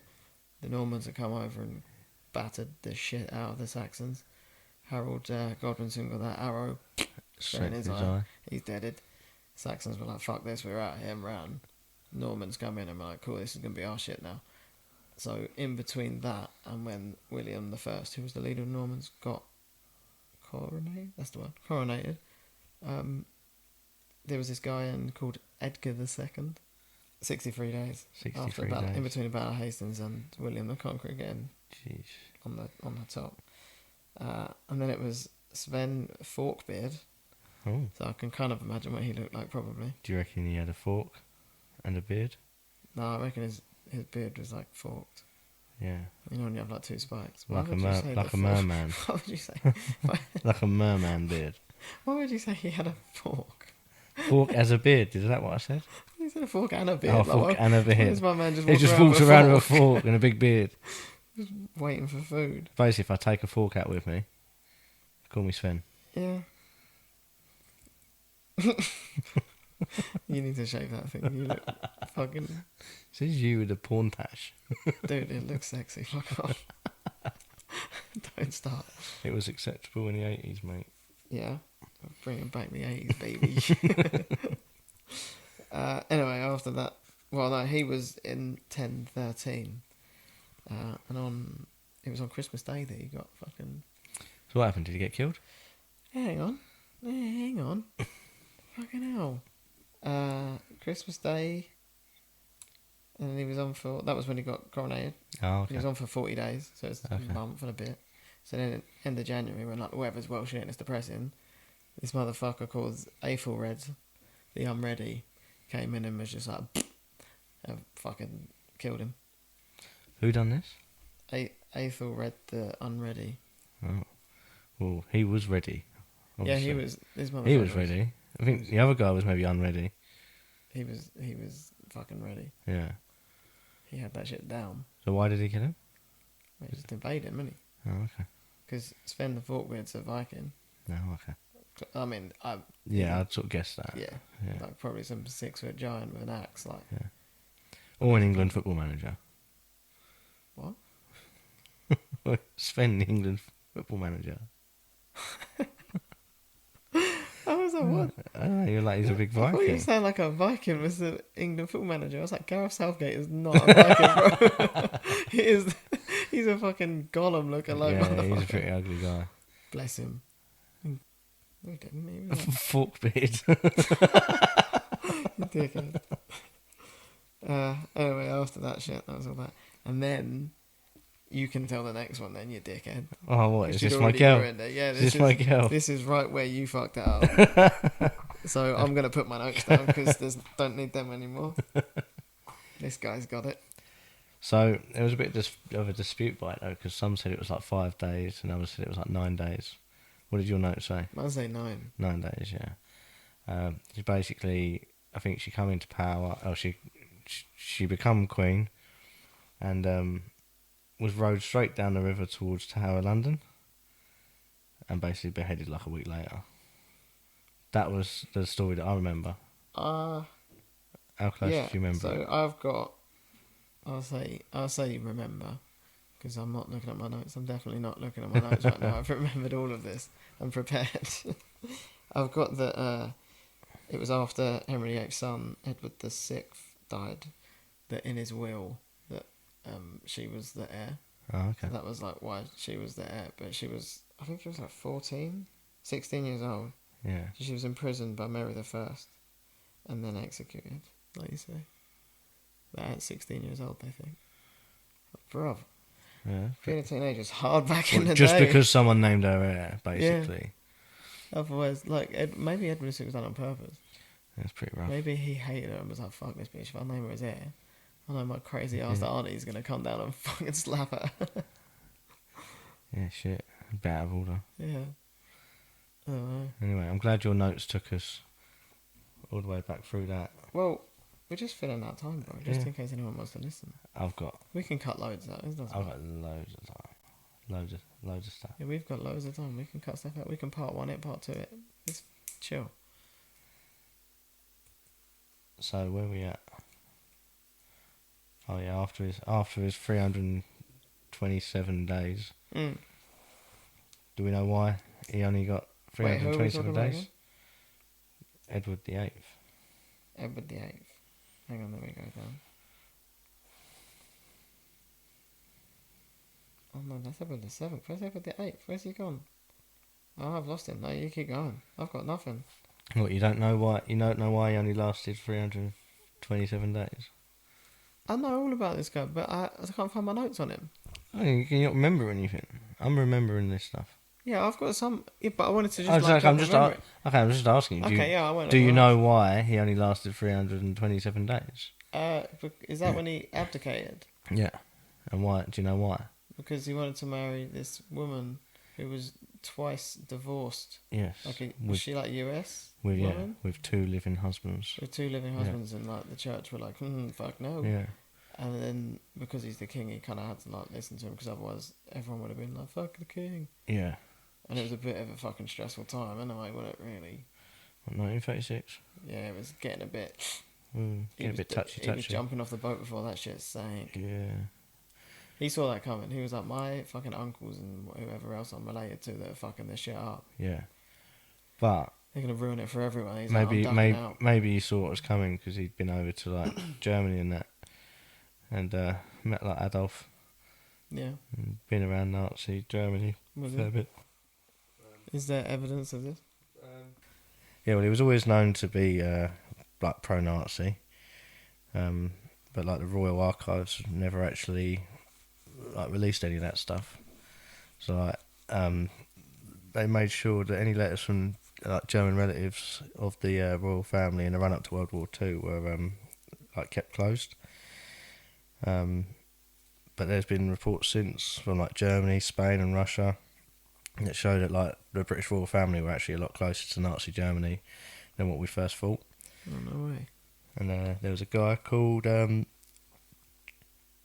the Normans had come over and battered the shit out of the Saxons. Harold Godwinson got that arrow straight in his eye. He's deaded. Saxons were like, fuck this, we're out here and ran. Normans come in and were like, cool, this is going to be our shit now. So in between that and when William I, who was the leader of the Normans, got coronated, that's the word, coronated, there was this guy called Edgar II. 63 days after the battle, in between the Battle of Hastings and William the Conqueror getting on the top. And then it was Sven Forkbeard. Oh. So I can kind of imagine what he looked like, probably. Do you reckon he had a fork and a beard? No, I reckon his beard was like forked. Yeah. You know when you have like 2 spikes. Like a merman. What would you say? Like a merman beard. Why would you say he had a fork? Fork as a beard, is that what I said? He said a fork and a beard. Oh, fork and a beard. This my man He just walks around with a fork and a big beard. Just waiting for food. Basically, if I take a fork out with me, call me Sven. Yeah. You need to shave that thing. You look fucking... This is you with a porn tash. Dude, it looks sexy. Fuck off. Don't start. It was acceptable in the 80s, mate. Yeah. Bringing back the 80s, baby. Anyway, after that... Well, no, he was in 1013. And it was on Christmas Day that he got fucking... So what happened? Did he get killed? Hang on. Fucking hell. Christmas Day, and then he was on for... That was when he got coronated. Oh, okay. He was on for 40 days, so it's a month and a bit. So then at the end of January, when like the weather's well shit and it's depressing, this motherfucker called Aethelred the Unready came in and was just like... and fucking killed him. Who done this? Aethelred the Unready. Oh. Well, he was ready. Obviously. Yeah, he was... He was ready. I think the other guy was maybe unready. He was fucking ready. Yeah. He had that shit down. So why did he kill him? Well, he just invaded him, didn't he? Oh, okay. Because Sven the Forkbeard's a Viking. No, okay. I mean, I'd sort of guess that. Yeah. Like probably some 6-foot giant with an axe. Like. Yeah. Or an England football manager. What? Sven, the England football manager. I was like, what? Oh, you're like, he's a big I thought you Viking. sound like a Viking was the England football manager. I was like, Gareth Southgate is not a Viking, bro. He's a fucking golem looking like Yeah, motherfucker. he's a pretty ugly guy. Bless him. We didn't even. Fork beard. Dickhead. Anyway, after that shit, that was all that. And then you can tell the next one then, you dickhead. Oh, what? Is You'd this my already girl? ruined it. Yeah, Is this my girl? This is right where you fucked it up. So I'm going to put my notes down because don't need them anymore. This guy's got it. So there was a bit of a dispute by it though, because some said it was like 5 days and others said it was like 9 days. What did your note say? I'd say 9. 9 days, yeah. She basically, I think she come into power. Oh, she become queen, and was rowed straight down the river towards Tower, London, and basically beheaded like a week later. That was the story that I remember. How close do you remember? So I've got. I'll say remember, because I'm not looking at my notes. I'm definitely not looking at my notes right now. I've remembered all of this. I'm prepared. I've got that. It was after Henry VIII's son Edward VI died, that in his will that she was the heir. Oh, okay. So that was like why she was the heir, but she was, I think she was like 16 years old. Yeah. So she was imprisoned by Mary I, and then executed, like you say. But at 16 years old, they think. Bruv. Yeah. Being a teenager is hard back in the Just day. because someone named her heir, basically. Yeah. Otherwise, like, maybe Edward VI was done on purpose. That's pretty rough. Maybe he hated her and was like, fuck this bitch, if I name her as heir, I know my crazy ass auntie's going to come down and fucking slap her. Yeah, shit. Bit out of order. Yeah. I don't know. Anyway, I'm glad your notes took us all the way back through that. Well, we're just filling out time, bro, just Yeah. in case anyone wants to listen. I've got We can cut loads out. It doesn't I've matter. got loads of time. Loads of stuff. Yeah, we've got loads of time. We can cut stuff out. We can part 1 it, part 2 it. It's chill. So where are we at? Oh yeah, after his 327 days. Mm. Do we know why he only got Wait, who are we 327 talking about days? again? Edward VIII. Edward VIII. Hang on, let me go down. Oh no, that's Edward VII. Where's Edward VIII? Where's he gone? Oh, I've lost him. No, you keep going. I've got nothing. What, you don't know why? You don't know why he only lasted 327 days? I know all about this guy, but I can't find my notes on him. Oh, you not remember anything? I'm remembering this stuff. Yeah, I've got some. Yeah, but I wanted to just. I'm just asking you. Okay, yeah, I won't. Do you know why he only lasted 327 days? Is that when he abdicated? Yeah. And why? Do you know why? Because he wanted to marry this woman who was twice divorced. Yes. Like, was she like US with woman? with 2 living husbands. With 2 living husbands, and like the church were like, fuck no. Yeah. And then because he's the king, he kind of had to like listen to him, because otherwise everyone would have been like, fuck the king. Yeah. And it was a bit of a fucking stressful time anyway, wasn't it, really? What, 1936? Yeah, it was getting a bit. Getting a bit touchy. He was jumping off the boat before that shit sank. Yeah. He saw that coming. He was like, my fucking uncles and whoever else I'm related to that are fucking this shit up. Yeah. But They're gonna ruin it for everyone. He's maybe like, I'm ducking out. maybe he saw what was coming because he'd been over to like Germany and that, and met like Adolf. Yeah. And been around Nazi Germany a fair bit. Is there evidence of this? Yeah, well, he was always known to be like pro-Nazi, but like the Royal Archives never actually like released any of that stuff. So like, they made sure that any letters from like German relatives of the royal family in the run up to World War II were like kept closed. But there's been reports since from like Germany, Spain, and Russia that show that like the British royal family were actually a lot closer to Nazi Germany than what we first thought. Oh, no way. And there was a guy called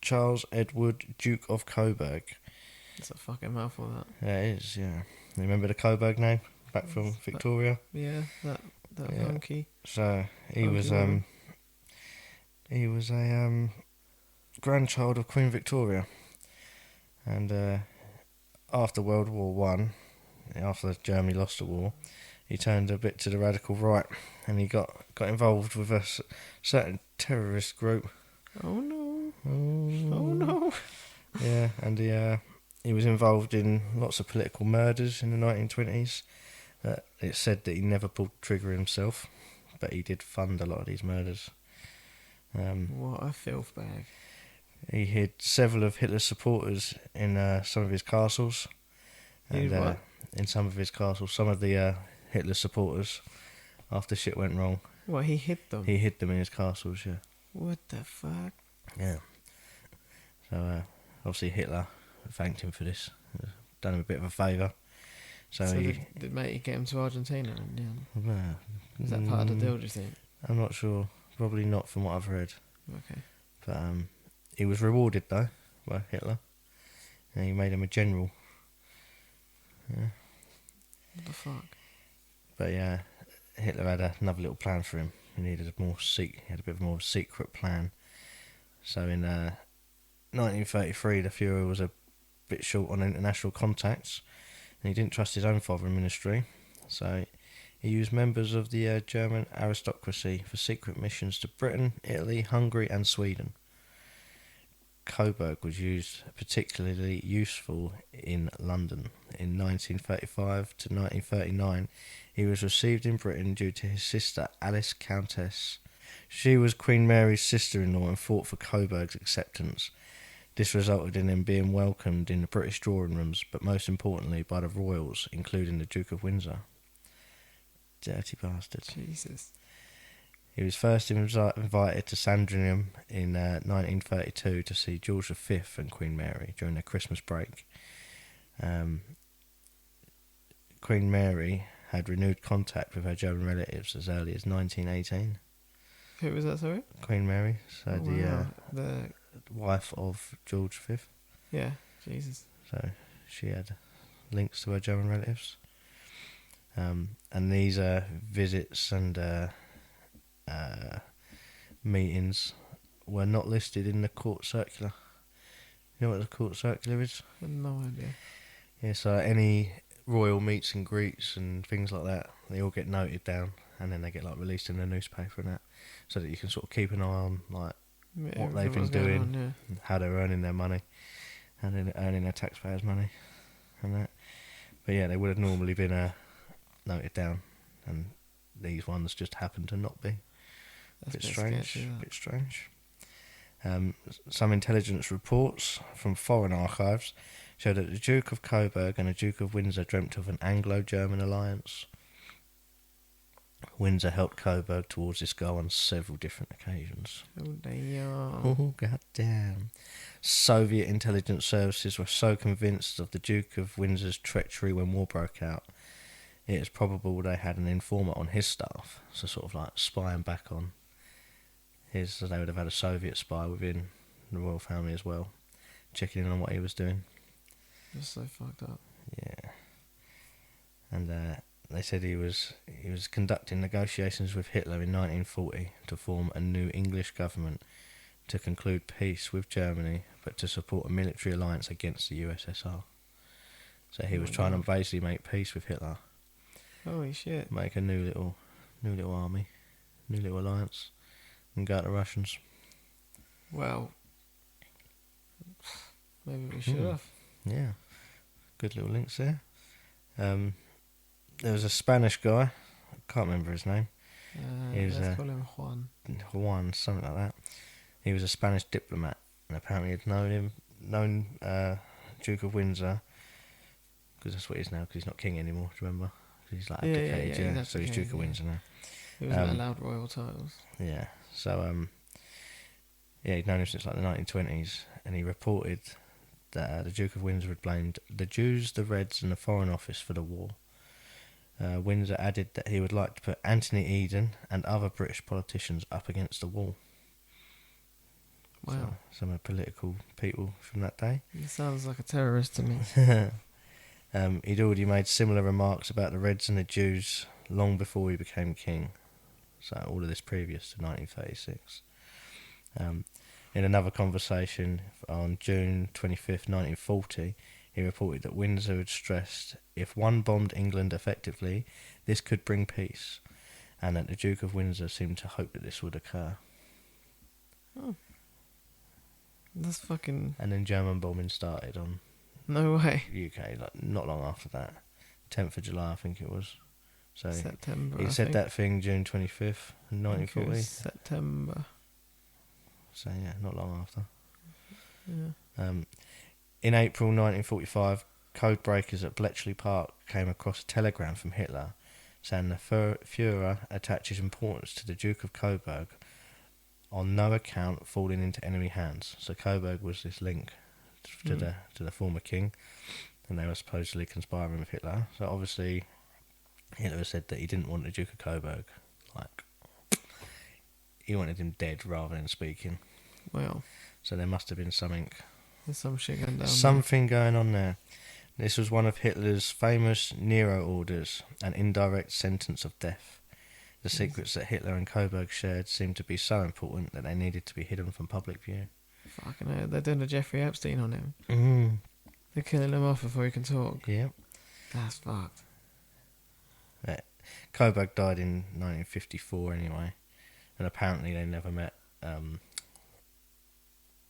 Charles Edward, Duke of Coburg. It's a fucking mouthful, that. Yeah, it is, yeah. You remember the Coburg name back from Victoria? Yeah, that Yeah. monkey. So he Oh, was God. he was a grandchild of Queen Victoria. And after World War One, after Germany lost the war, he turned a bit to the radical right, and he got involved with a certain terrorist group. Oh no! Oh, Oh no! Yeah, and he was involved in lots of political murders in the 1920s. It's said that he never pulled the trigger himself, but he did fund a lot of these murders. What a filth bag! He hid several of Hitler's supporters in some of his castles. He did what? In some of his castles, some of the Hitler supporters, after shit went wrong, What, he hid them? he hid them in his castles. Yeah. What the fuck? Yeah. So obviously Hitler thanked him for this. Done him a bit of a favour. So did matey get him to Argentina? Yeah. Is that part of the deal, do you think? I'm not sure. Probably not, from what I've read. Okay. But he was rewarded though by Hitler. And he made him a general. Yeah. What the fuck? But yeah, Hitler had another little plan for him. He needed he had a bit more of a secret plan. So in 1933, the Fuhrer was a bit short on international contacts, and he didn't trust his own foreign ministry. So he used members of the German aristocracy for secret missions to Britain, Italy, Hungary, and Sweden. Coburg was particularly useful in London. In 1935 to 1939, he was received in Britain due to his sister Alice Countess. She was Queen Mary's sister-in-law and fought for Coburg's acceptance. This resulted in him being welcomed in the British drawing rooms, but most importantly by the royals, including the Duke of Windsor. Dirty bastard. Jesus. He was first invited to Sandringham in 1932 to see George V and Queen Mary during their Christmas break. Queen Mary had renewed contact with her German relatives as early as 1918. Who was that, sorry? Queen Mary, so the wife of George V. Yeah, Jesus. So she had links to her German relatives. And these visits and meetings were not listed in the court circular. You know what the court circular is? I have no idea. Yeah, so any royal meets and greets and things like that, they all get noted down, and then they get like released in the newspaper and that, so that you can sort of keep an eye on like what they've been doing, how they're earning their money, and then earning their taxpayers' money, and that. But yeah, they would have normally been noted down, and these ones just happen to not be. That's Bit strange. sketchy, Bit strange. Some intelligence reports from foreign archives show that the Duke of Coburg and the Duke of Windsor dreamt of an Anglo-German alliance. Windsor helped Coburg towards this goal on several different occasions. Oh, damn. Oh, goddamn. Soviet intelligence services were so convinced of the Duke of Windsor's treachery when war broke out, it is probable they had an informant on his staff, so sort of like spying back on so they would have had a Soviet spy within the royal family as well, checking in on what he was doing. That's so fucked up. Yeah. And they said he was conducting negotiations with Hitler in 1940 to form a new English government to conclude peace with Germany, but to support a military alliance against the USSR. So he was trying to basically make peace with Hitler. Holy shit. Make a new little army, new little alliance, and go at the Russians. Well, maybe we should have. Yeah. Good little links there. There was a Spanish guy, I can't remember his name. Let's call him Juan, something like that. He was a Spanish diplomat, and apparently had known Duke of Windsor, because that's what he is now, because he's not king anymore, do you remember? He's like abdicated, so he's Duke of Windsor now. He wasn't allowed royal titles. Yeah, so he'd known him since like the 1920s, and he reported that the Duke of Windsor had blamed the Jews, the Reds, and the Foreign Office for the war. Windsor added that he would like to put Anthony Eden and other British politicians up against the wall. Wow. So, some of the political people from that day. He sounds like a terrorist to me. He'd already made similar remarks about the Reds and the Jews long before he became king. So all of this previous to 1936. In another conversation on June 25th, 1940, he reported that Windsor had stressed if one bombed England effectively, this could bring peace, and that the Duke of Windsor seemed to hope that this would occur. Oh. That's fucking... And then German bombing started on No way. UK, like not long after that. 10th of July, I think it was. So September, he I said think. that thing June 25th, I think it 1940. was September. So yeah, not long after. Yeah. In April 1945, code breakers at Bletchley Park came across a telegram from Hitler saying the Führer attaches importance to the Duke of Coburg on no account falling into enemy hands. So Coburg was this link to the former king, and they were supposedly conspiring with Hitler. So obviously Hitler said that he didn't want the Duke of Coburg, like he wanted him dead rather than speaking. Well, So there must have been something there's some shit going down Something going on there. This was one of Hitler's famous Nero orders, an indirect sentence of death. The secrets that Hitler and Coburg shared seemed to be so important that they needed to be hidden from public view. Fucking hell, they're doing a Jeffrey Epstein on him. Mm. They're killing him off before he can talk. Yep. That's fucked. Coburg died in 1954 anyway, and apparently they never met.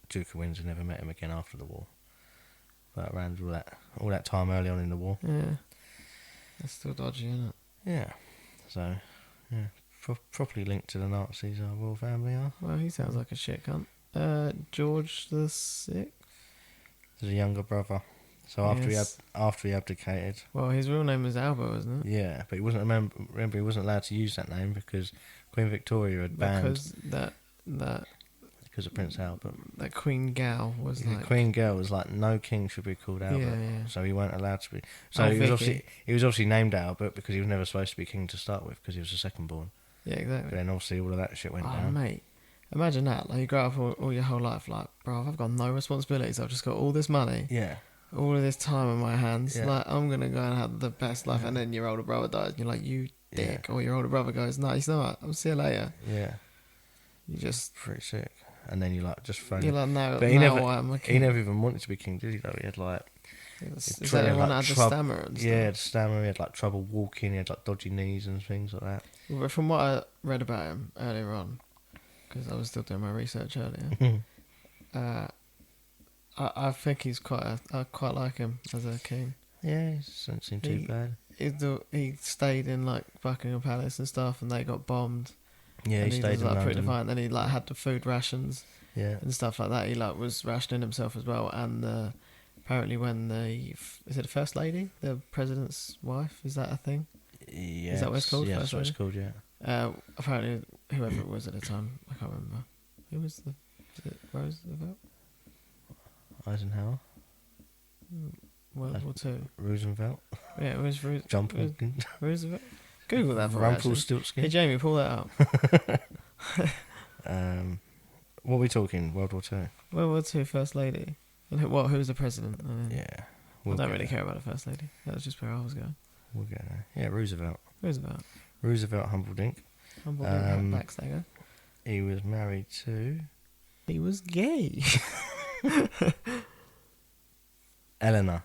Duke of Windsor never met him again after the war. But around all that time early on in the war. Yeah. That's still dodgy, isn't it? Yeah. So, yeah, properly linked to the Nazis, our royal family are. Well, he sounds like a shit cunt. George the Sixth? There's a younger brother. So after he abdicated. Well, his real name was Albert, wasn't it? Yeah, but he wasn't remember he wasn't allowed to use that name because Queen Victoria had banned Because because of Prince Albert. that Queen Gal was The like... Queen Girl was like, no king should be called Albert. Yeah. So he weren't allowed to be. So Oh, he was Vicky. obviously named Albert because he was never supposed to be king to start with because he was the second born. Yeah, But exactly. then obviously all of that shit went Oh, down. mate. Imagine that. Like, you grow up all your whole life like, bro, I've got no responsibilities. I've just got all this money. Yeah. All of this time in my hands. Yeah. Like, I'm going to go and have the best life. And then your older brother dies. And you're like, you dick. Yeah. Or your older brother goes, no, he's not. I'll see you later. Yeah. You just... Pretty sick. And then you like just phone. You're like, no, But I'm a king. he never even wanted to be king, did he? Though he had like Is he that the one like that had the stammer and stuff? Yeah, he had stammer. He had like trouble walking. He had like dodgy knees and things like that. But from what I read about him earlier on, because I was still doing my research earlier, I think he's I quite like him as a king. Yeah, he doesn't seem too bad. He stayed in like Buckingham Palace and stuff, and they got bombed. Yeah, and he he stayed was in like pretty London. defiant. Then he like had the food rations Yeah. and stuff like that. He like was rationing himself as well. And apparently, when is it the First Lady, the president's wife? Is that a thing? Yeah. Is that what it's called? Yeah, First that's what it's Lady? called. Yeah. Apparently, whoever it was at the time, I can't remember. Who was is it Roosevelt? Eisenhower. World War Two. Roosevelt. Yeah, it was John it was Hopkins. Roosevelt. Google that for me, actually. Hey Rumpelstiltskin. Jamie, pull that up. What are we talking? World War Two. World War Two, First Lady. And who was the president? Yeah. I don't really care about the First Lady. That was just where I was going. We'll get there. Yeah, Roosevelt. Roosevelt. Roosevelt Humperdinck. Backstanger. He was married to He was gay. Eleanor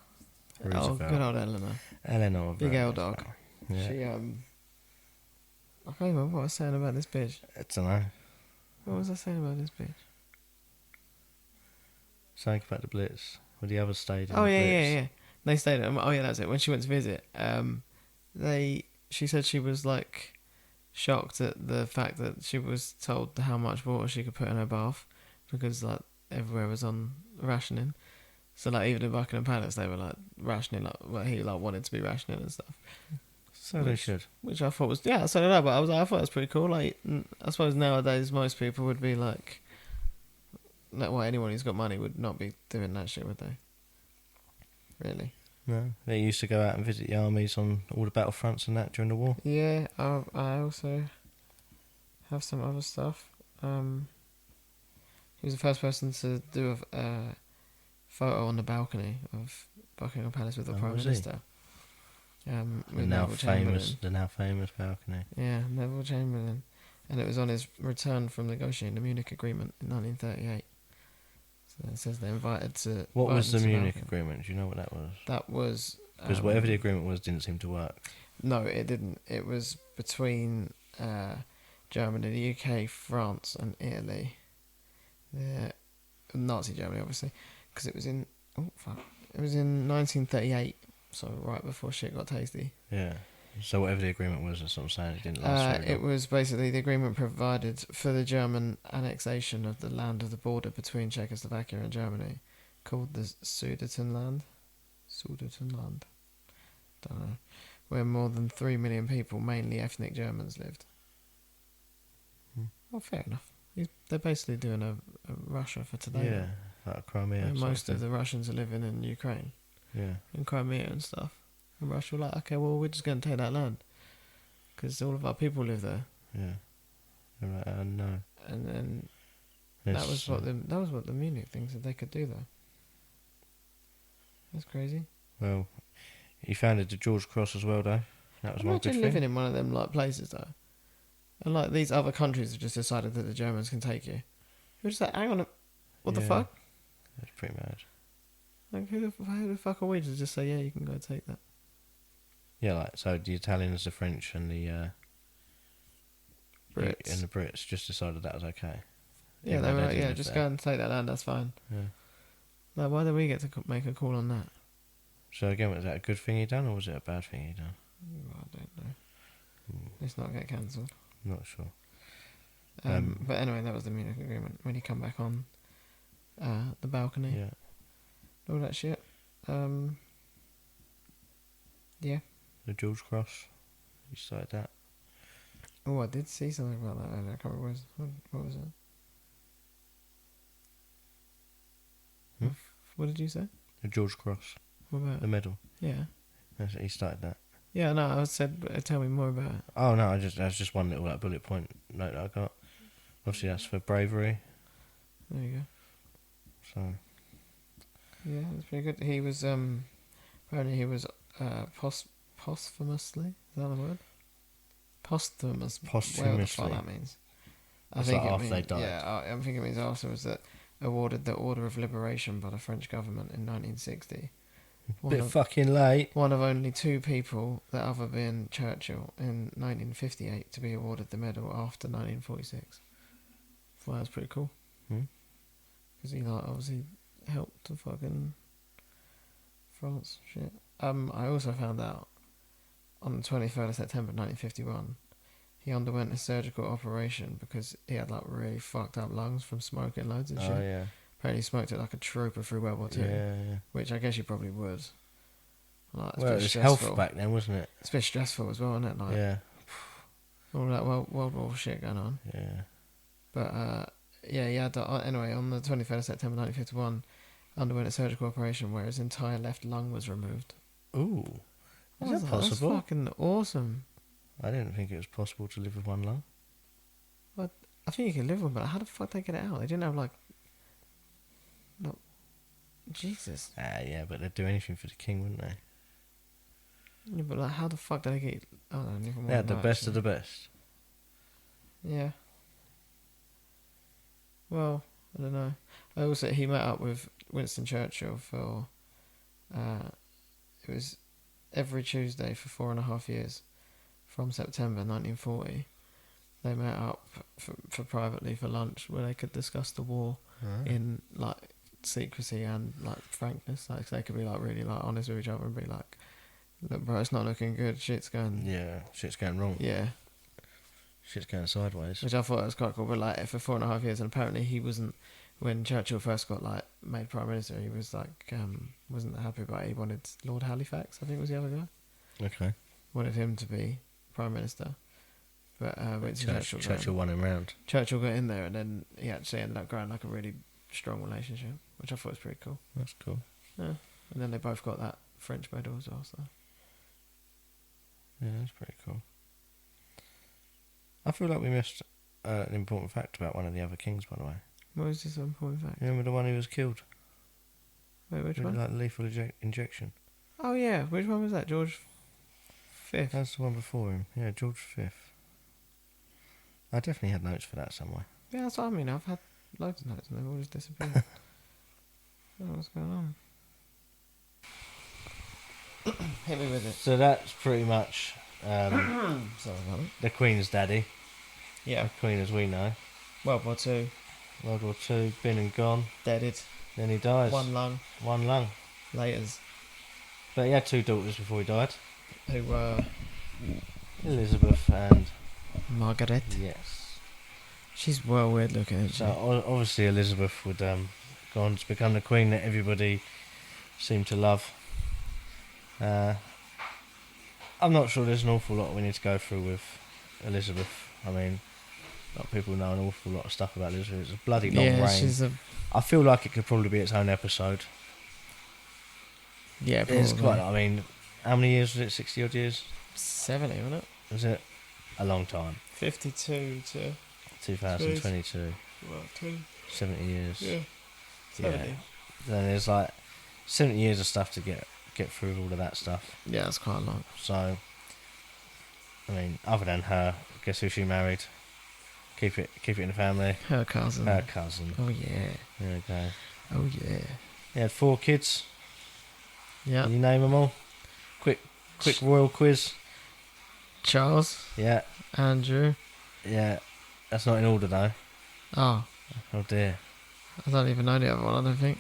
Oh, Roosevelt. good old Eleanor. Eleanor. Big L Roosevelt. dog. Yeah. She I can't remember what I was saying about this bitch. I don't know. What was I saying about this bitch? Something about the Blitz. Where the others stayed in Oh the yeah, Blitz. yeah. They stayed at. Oh yeah, that's it. When she went to visit, she said she was like shocked at the fact that she was told how much water she could put in her bath because like everywhere was on rationing. So like even in Buckingham Palace they were like rationing, like well he like wanted to be rationing and stuff. So they should. Which I thought was so did I, but I thought it was pretty cool. Like I suppose nowadays most people would be like anyone who's got money would not be doing that shit, would they? Really? No. They used to go out and visit the armies on all the battlefronts and that during the war. Yeah, I also have some other stuff. He was the first person to do a photo on the balcony of Buckingham Palace with the Prime was he? Minister. The With now Neville Chamberlain. famous balcony. Yeah, Neville Chamberlain. And it was on his return from negotiating the Munich Agreement in 1938. And it says they're invited to. What was the invited to Munich Balkan. Agreement? Do you know what that was? That was Because whatever the agreement was didn't seem to work. No, it didn't. It was between Germany, the UK, France, and Italy. The Nazi Germany, obviously, because it was in. Oh fuck! It was in 1938, so right before shit got tasty. Yeah. So whatever the agreement was, that's what I'm saying. It didn't last very It long. was basically the agreement provided for the German annexation of the land of the border between Czechoslovakia and Germany, called the Sudetenland. Sudetenland. Don't know. Where more than 3 million people, mainly ethnic Germans, lived. Well, fair enough. They're basically doing a Russia for today. Yeah, like Crimea. And most of the Russians are living in Ukraine, Yeah. in Crimea and stuff. And Russia were like, okay, well, we're just going to take that land because all of our people live there. Yeah. They're like, no. And then It's, that was what the Munich thing said they could do, though. That's crazy. Well, he founded the George Cross as well, though. That was one good Imagine thing. living in one of them like places, though. And like these other countries have just decided that the Germans can take you. You're just like, hang on, what the Yeah. fuck? That's pretty mad. Like, who the fuck are we to just say, yeah, you can go take that? Yeah, like, so the Italians, the French, and the Brits. and the Brits just decided that was okay. Yeah, Even they though were like, didn't yeah, live just there. go and take that land, that's fine. Yeah. Like, why do we get to make a call on that? So again, was that a good thing he done, or was it a bad thing he done? I don't know. Let's not get cancelled. Not sure. But anyway, that was the Munich Agreement. When he come back on the balcony, Yeah. all that shit. Yeah. The George Cross. He started that. Oh, I did see something about that earlier. I can't remember what was it. What did you say? The George Cross. What about The it? medal. Yeah. He started that. Yeah, no, I said, tell me more about it. Oh no, that's just one little like bullet point note that I got. Obviously, that's for bravery. There you go. So Yeah, that's pretty good. He was, apparently he was posthumously, is that the word? Posthumous. Whatever the fuck Posthumously. that means. It's like after they died. Yeah, I think it means afterwards that awarded the Order of Liberation by the French government in 1960. bit fucking late. One of only two people, the other being Churchill, in 1958 to be awarded the medal after 1946. Well, that's pretty cool. Because he like obviously helped to fucking France shit. I also found out on the 23rd of September 1951, he underwent a surgical operation because he had like really fucked up lungs from smoking loads and shit. Oh yeah. Apparently he smoked it like a trooper through World War Two. Yeah. Which I guess you probably would. Like, Well, it was health back then, wasn't it? It's a bit stressful as well, isn't it? Like, Yeah. all that World War shit going on. Yeah. But, yeah, he had, anyway, on the 23rd of September 1951, underwent a surgical operation where his entire left lung was removed. Ooh. Is That's that possible? That's fucking awesome. I didn't think it was possible to live with one lung. I think you can live with it, but how the fuck they get it out? They didn't have, like... No, Jesus. Yeah, but they'd do anything for the king, wouldn't they? Yeah, but, like, how the fuck did they get... Oh, no, never mind. They had the best of the best. Yeah. Well, I don't know. He met up with Winston Churchill for... it was every Tuesday for 4.5 years. From September 1940. They met up for privately for lunch where they could discuss the war in, like, secrecy and, like, frankness. Like, they could be, like, really, like, honest with each other and be like, look, bro, it's not looking good. Shit's going... Yeah, shit's going wrong. Yeah. Shit's going sideways. Which I thought was quite cool. But, like, for 4.5 years, and apparently he wasn't... When Churchill first got, like, made Prime Minister, he was, like, wasn't happy about it. He wanted Lord Halifax, I think was the other guy. Okay. Wanted him to be Prime Minister. But Churchill won him round. Churchill got in there, and then he actually ended up growing like a really strong relationship, which I thought was pretty cool. That's cool. Yeah, and then they both got that French medal as well. So Yeah, that's pretty cool. I feel like we missed an important fact about one of the other kings, by the way. what was this important fact? You remember the one who was killed? Wait, which With, one? like lethal injection. Oh yeah, which one was that? George V. That's the one before him. Yeah, George V. I definitely had notes for that somewhere. Yeah, that's what I mean. I've had loads of notes, and they've all just disappeared. What's going on? Hit me with it. So that's pretty much Sorry about it. the Queen's daddy. Yeah. The Queen as we know. World War Two. World War Two, been and gone. Deaded. Then he dies. One lung. One lung. Laters. But he had 2 daughters before he died. Who were Elizabeth and... Margaret. Yes. She's well weird looking, isn't she? So obviously Elizabeth would go on to become the Queen that everybody seemed to love. I'm not sure there's an awful lot we need to go through with Elizabeth. I mean, a lot of people know an awful lot of stuff about Elizabeth. It's a bloody long reign. She's a... I feel like it could probably be its own episode. Yeah, probably. It's quite... I mean, how many years was it? 60 odd years? 70, wasn't it? Was it? A long time. 52 to... 2022. What, 70 years. Yeah. 70. Yeah. Then there's like 70 years of stuff to get through all of that stuff. Yeah, that's quite a lot. So, I mean, other than her, guess who she married? Keep it in the family. Her cousin. Her cousin. Oh, yeah. There we go. Oh, yeah. He had 4 kids. Yeah. Can you name them all? Quick royal quiz. Charles. Yeah. Andrew. Yeah. That's not in order though. Oh. Oh dear. I don't even know the other one, I don't think.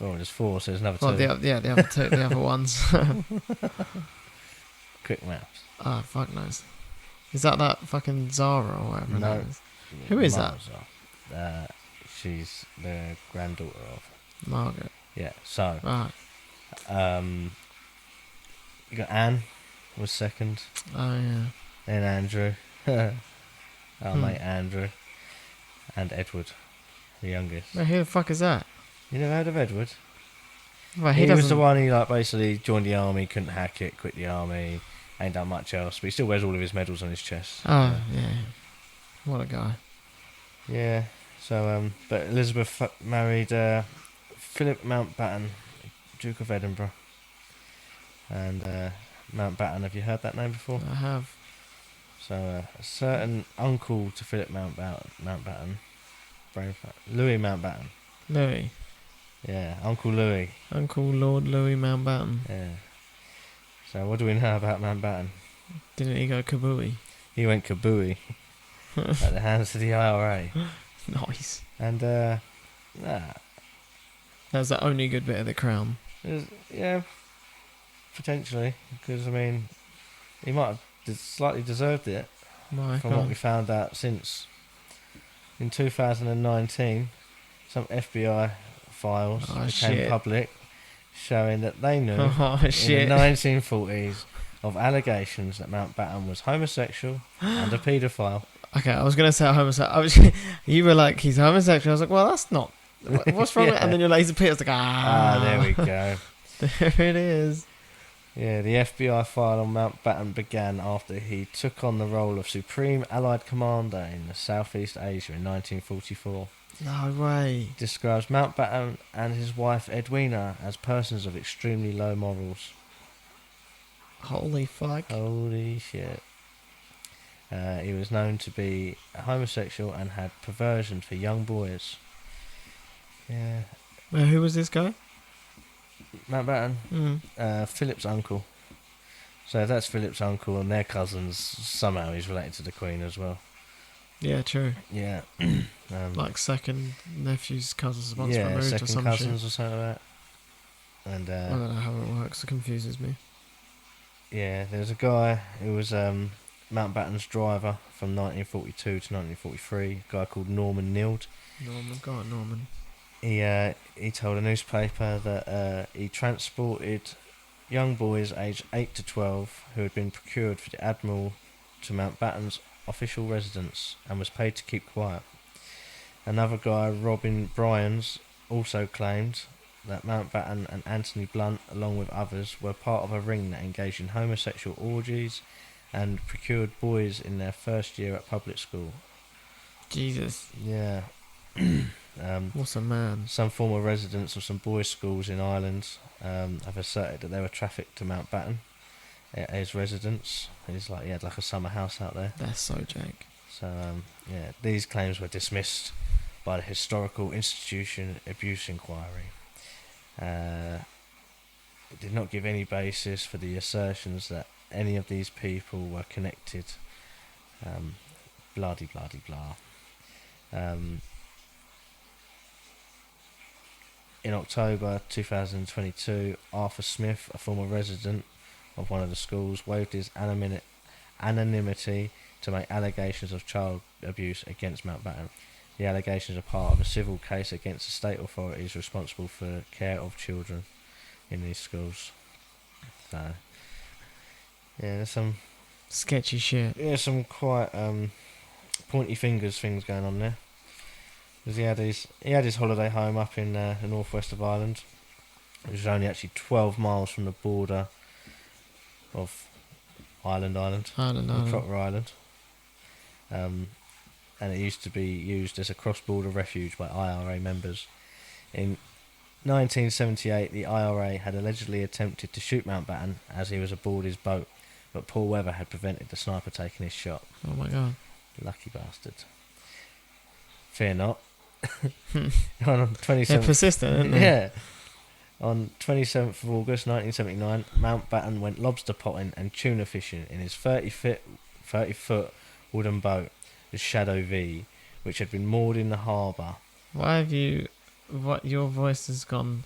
There's 4, so there's another 2. Well, the other 2, the other ones. Quick maps. Oh, fuck knows. Is that fucking Zara or whatever her No. name is? Who is that? She's the granddaughter of... Margaret. Yeah, so... Right. You got Anne was second. Oh, yeah. Then Andrew. Mate Andrew. And Edward, the youngest. Wait, who the fuck is that? You never heard of Edward? Well, he was the one who like basically joined the army, couldn't hack it, quit the army, ain't done much else, but he still wears all of his medals on his chest. Oh, yeah. What a guy. Yeah, so, but Elizabeth married Philip Mountbatten, Duke of Edinburgh. And Mountbatten, have you heard that name before? I have. So, a certain uncle to Philip Mountbatten, Louis Mountbatten. Louis. Yeah, Uncle Louis. Uncle Lord Louis Mountbatten. Yeah. So, what do we know about Mountbatten? Didn't he go kabooey? He went kabooey at the hands of the IRA. Nice. And, That's the only good bit of the crown. Yeah, potentially. Because, I mean, he might have slightly deserved it from what we found out since. In 2019, some FBI files became public showing that they knew in the 1940s of allegations that Mountbatten was homosexual and a paedophile. Okay, I was going to say homosexual. You were like, he's homosexual. I was like, well, that's not... What's wrong with it? And then your laser Peter's like, there we go. There it is. Yeah, the FBI file on Mountbatten began after he took on the role of Supreme Allied Commander in the Southeast Asia in 1944. No way. Describes Mountbatten and his wife Edwina as persons of extremely low morals. Holy fuck. Holy shit. He was known to be homosexual and had perversion for young boys. Yeah. Well, who was this guy? Mountbatten? Philip's uncle. So if that's Philip's uncle and their cousins, somehow he's related to the Queen as well. Yeah, true. Yeah. Like second nephew's cousins once yeah, removed second or some cousins shit. or something like that. And I don't know how it works. It confuses me. yeah, there's a guy who was Mountbatten's driver from 1942 to 1943, a guy called Norman Neild. Norman. He told a newspaper that he transported young boys aged 8 to 12 who had been procured for the Admiral to Mountbatten's official residence and was paid to keep quiet. Another guy, Robin Bryans, also claimed that Mountbatten and Anthony Blunt, along with others, were part of a ring that engaged in homosexual orgies and procured boys in their first year at public school. Jesus. Yeah. What's a man? Some former residents of some boys' schools in Ireland have asserted that they were trafficked to Mountbatten at his residence. He had like a summer house out there. That's so jank. So yeah, these claims were dismissed by the Historical Institution Abuse Inquiry. It did not give any basis for the assertions that any of these people were connected. Blah de blah de blah. In October 2022, Arthur Smith, a former resident of one of the schools, waived his anonymity to make allegations of child abuse against Mountbatten. The allegations are part of a civil case against the state authorities responsible for care of children in these schools. So, yeah, there's some sketchy shit. Yeah, some quite pointy fingers things going on there. Because he had his holiday home up in the northwest of Ireland, which is only actually 12 miles from the border of Ireland, Crocker Island. And it used to be used as a cross-border refuge by IRA members. In 1978, the IRA had allegedly attempted to shoot Mountbatten as he was aboard his boat, but poor weather had prevented the sniper taking his shot. Oh my god. Lucky bastard. Fear not. On 27th, They're persistent, aren't they? Yeah. On 27th of August 1979, Mountbatten went lobster potting and tuna fishing in his 30-foot wooden boat, the Shadow V, which had been moored in the harbour. Why have you... your voice has gone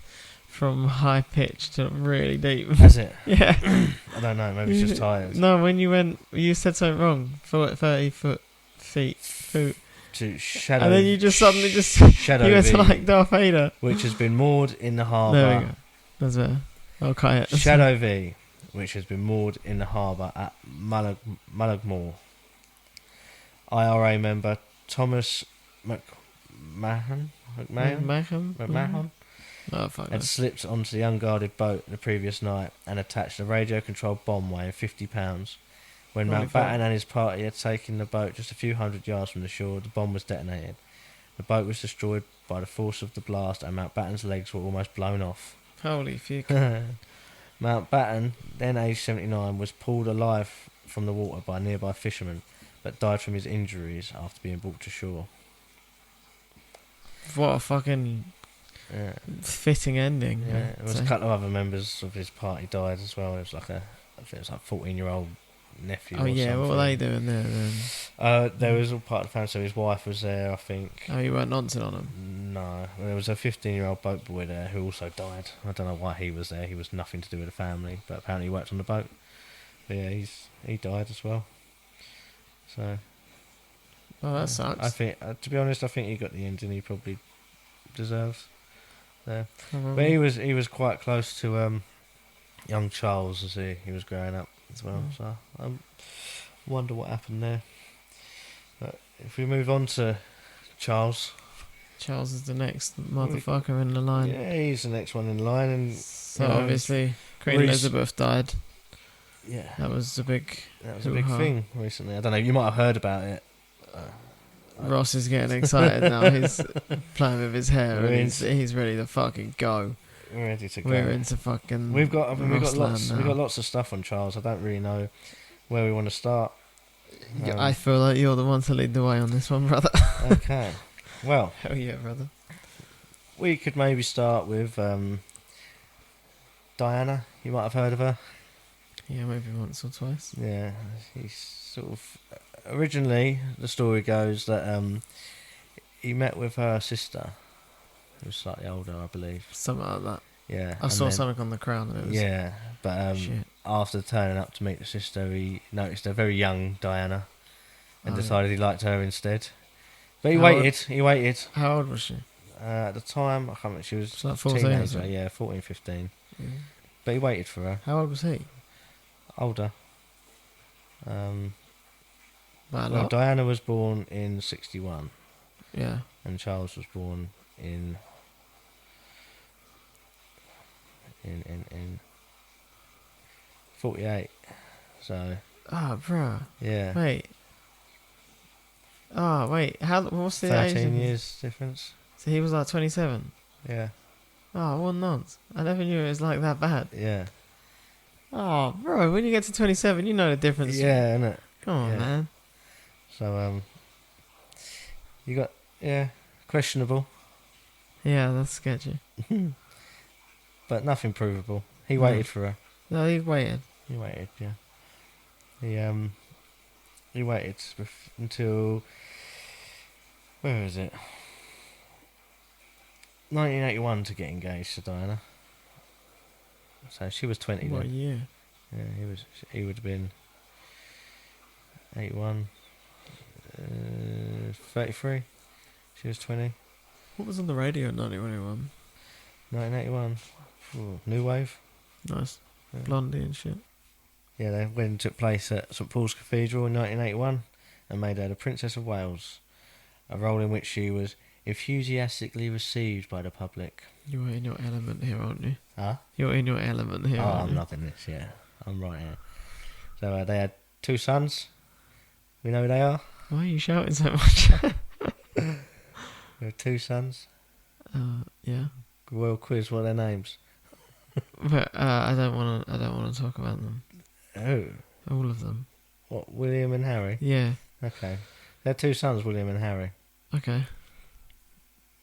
from high pitch to really deep. Has it? Yeah. I don't know, maybe it's just tired. No, when you said something wrong. 30 feet. To Shadow... And then you just suddenly Shadow you went V, to like Darth Vader. which has been moored in the harbour. There we go. That's better. I'll cut it. Shadow V, which has been moored in the harbour at Mullaghmore. IRA member Thomas McMahon Oh, fuck had that. slipped onto the unguarded boat the previous night and attached a radio-controlled bomb weighing 50 pounds. When Holy Mountbatten fuck. and his party had taken the boat just a few hundred yards from the shore, the bomb was detonated. The boat was destroyed by the force of the blast and Mountbatten's legs were almost blown off. Holy fuck. Mountbatten, then aged 79, was pulled alive from the water by nearby fishermen, but died from his injuries after being brought to shore. What a fucking fitting ending. Yeah, I'd there was say. a couple of other members of his party died as well. It was like I think it was like 14-year-old nephew. Oh or yeah, what were they something. doing there then? There was all part of the family. So his wife was there, I think. Oh, you weren't nonsense on them? No, there was a 15-year-old boat boy there who also died. I don't know why he was there. He was nothing to do with the family, but apparently he worked on the boat. But yeah, he died as well. So. Oh, that sucks. I think, to be honest, I think he got the ending he probably deserves. There, Probably. but he was quite close to young Charles as he was growing up as well. So I wonder what happened there. But if we move on to Charles Charles is the next motherfucker in the line. yeah, he's the next one in line, and So obviously, Queen Elizabeth died. Yeah, That was a big hoo-ha. thing recently. I don't know. You might have heard about it. Ross is getting excited now. He's playing with his hair. We're And he's ready to fucking go. We're ready to go. We're into fucking. We've got Rossland now. lots of stuff on Charles. I don't really know where we want to start. I feel like you're the one to lead the way on this one, brother. Okay. Well, Hell yeah, brother. we could maybe start with Diana. You might have heard of her. Yeah, maybe once or twice. Yeah, he's sort of originally the story goes that he met with her sister, who was slightly older, I believe. Something like that. Yeah, I and saw then- something on the Crown. And it was Yeah, but shit. after turning up to meet the sister, he noticed a very young Diana, and Oh, yeah. decided he liked her instead. But he How waited. He waited. How old was she? At the time, I can't remember. She was She's like a 14, teenager. isn't it? Yeah, 14, 15. Yeah. But he waited for her. How old was he? Older. By a Well, lot. Diana was born in 61, Yeah. and Charles was born in 48. So Ah, bruh. yeah, Wait. Ah, wait. What's the age? 13 years difference. So he was like 27. Yeah, Oh, what nonce. I never knew it was like that bad. yeah, Oh, bro, when you get to 27, you know the difference. yeah, innit? Come on, Yeah. man. So you got Queen questionable, Yeah, that's sketchy. but nothing provable. He waited for her. No, he waited. He waited, yeah. He waited until, where is it? 1981 to get engaged to Diana. So she was 20 What then. year? Yeah, he would have been 81, 33. She was 20. What was on the radio in 1981? 1981. Ooh, New Wave. Nice. Yeah. Blondie and shit. Yeah, the wedding took place at St Paul's Cathedral in 1981 and made her the Princess of Wales, a role in which she was enthusiastically received by the public. You're in your element here, aren't you? Huh? You're in your element here, aren't I'm you? loving this, yeah. I'm right here. So they had 2 sons. We know who they are. Why are you shouting so much? There are 2 sons. Yeah. Royal quiz, what are their names? But I don't want to talk about them. Who? All of them. What, William and Harry? Yeah. Okay. They're 2 sons, William and Harry. Okay.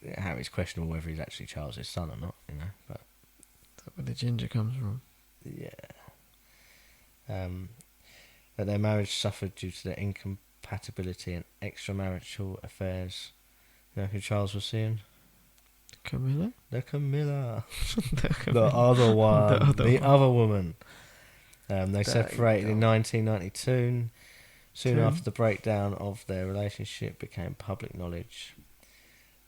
Yeah, Harry's questionable whether he's actually Charles' son or not, you know, but... That's where the ginger comes from. Yeah. But their marriage suffered due to their incompatibility and extramarital affairs. You know who Charles was seeing? Camilla? The Camilla. The The other one. The one. other woman. They There separated you in go. 1992. Soon Two. after the breakdown of their relationship became public knowledge.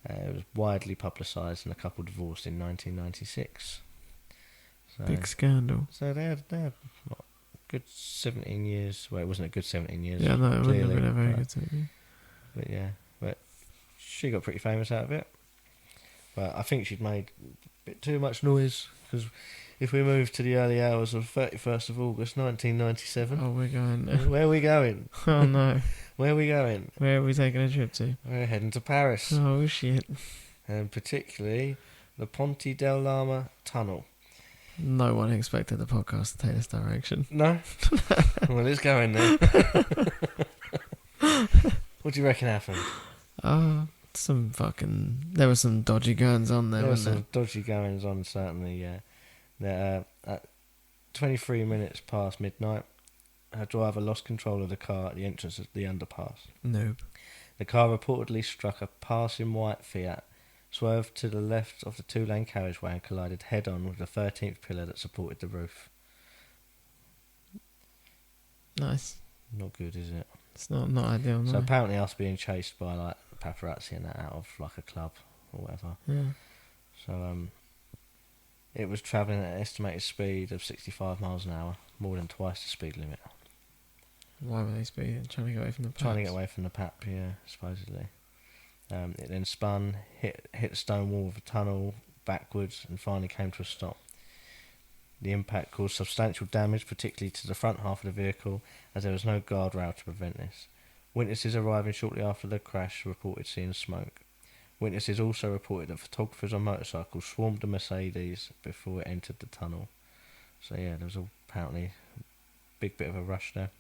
It was widely publicised and the couple divorced in 1996. So, Big scandal. So they had what, good 17 years. Well, it wasn't a good 17 years. Yeah, no, it wouldn't have clearly, been a very but- good thing. But yeah, but she got pretty famous out of it. But I think she'd made a bit too much noise, because if we move to the early hours of 31st of August 1997, Oh, we're going there. where are we going? Oh no. Where are we going? Where are we taking a trip to? We're heading to Paris, Oh shit. and particularly the Ponte del Lama tunnel. No one expected the podcast to take this direction. No? Well, it's going there. What do you reckon happened? There were some dodgy guns on there, There were wasn't some dodgy goings on, certainly, yeah. At 23 minutes past midnight, her driver lost control of the car at the entrance of the underpass. there? Nope. The car reportedly struck a passing white Fiat, swerved to the left of the 2-lane carriageway and collided head-on with the 13th pillar that supported the roof. Nice. Not good, is it? It's not ideal, no. So apparently us being chased by like paparazzi and that out of like a club or whatever. Yeah. So it was travelling at an estimated speed of 65 miles an hour, more than twice the speed limit. Why were they speeding? Trying to get away from the Trying to paps? get away from the PAP, yeah, supposedly. It then spun, hit a stone wall of a tunnel backwards, and finally came to a stop. The impact caused substantial damage, particularly to the front half of the vehicle, as there was no guardrail to prevent this. Witnesses arriving shortly after the crash reported seeing smoke. Witnesses also reported that photographers on motorcycles swarmed the Mercedes before it entered the tunnel. So yeah, there was apparently a big bit of a rush there.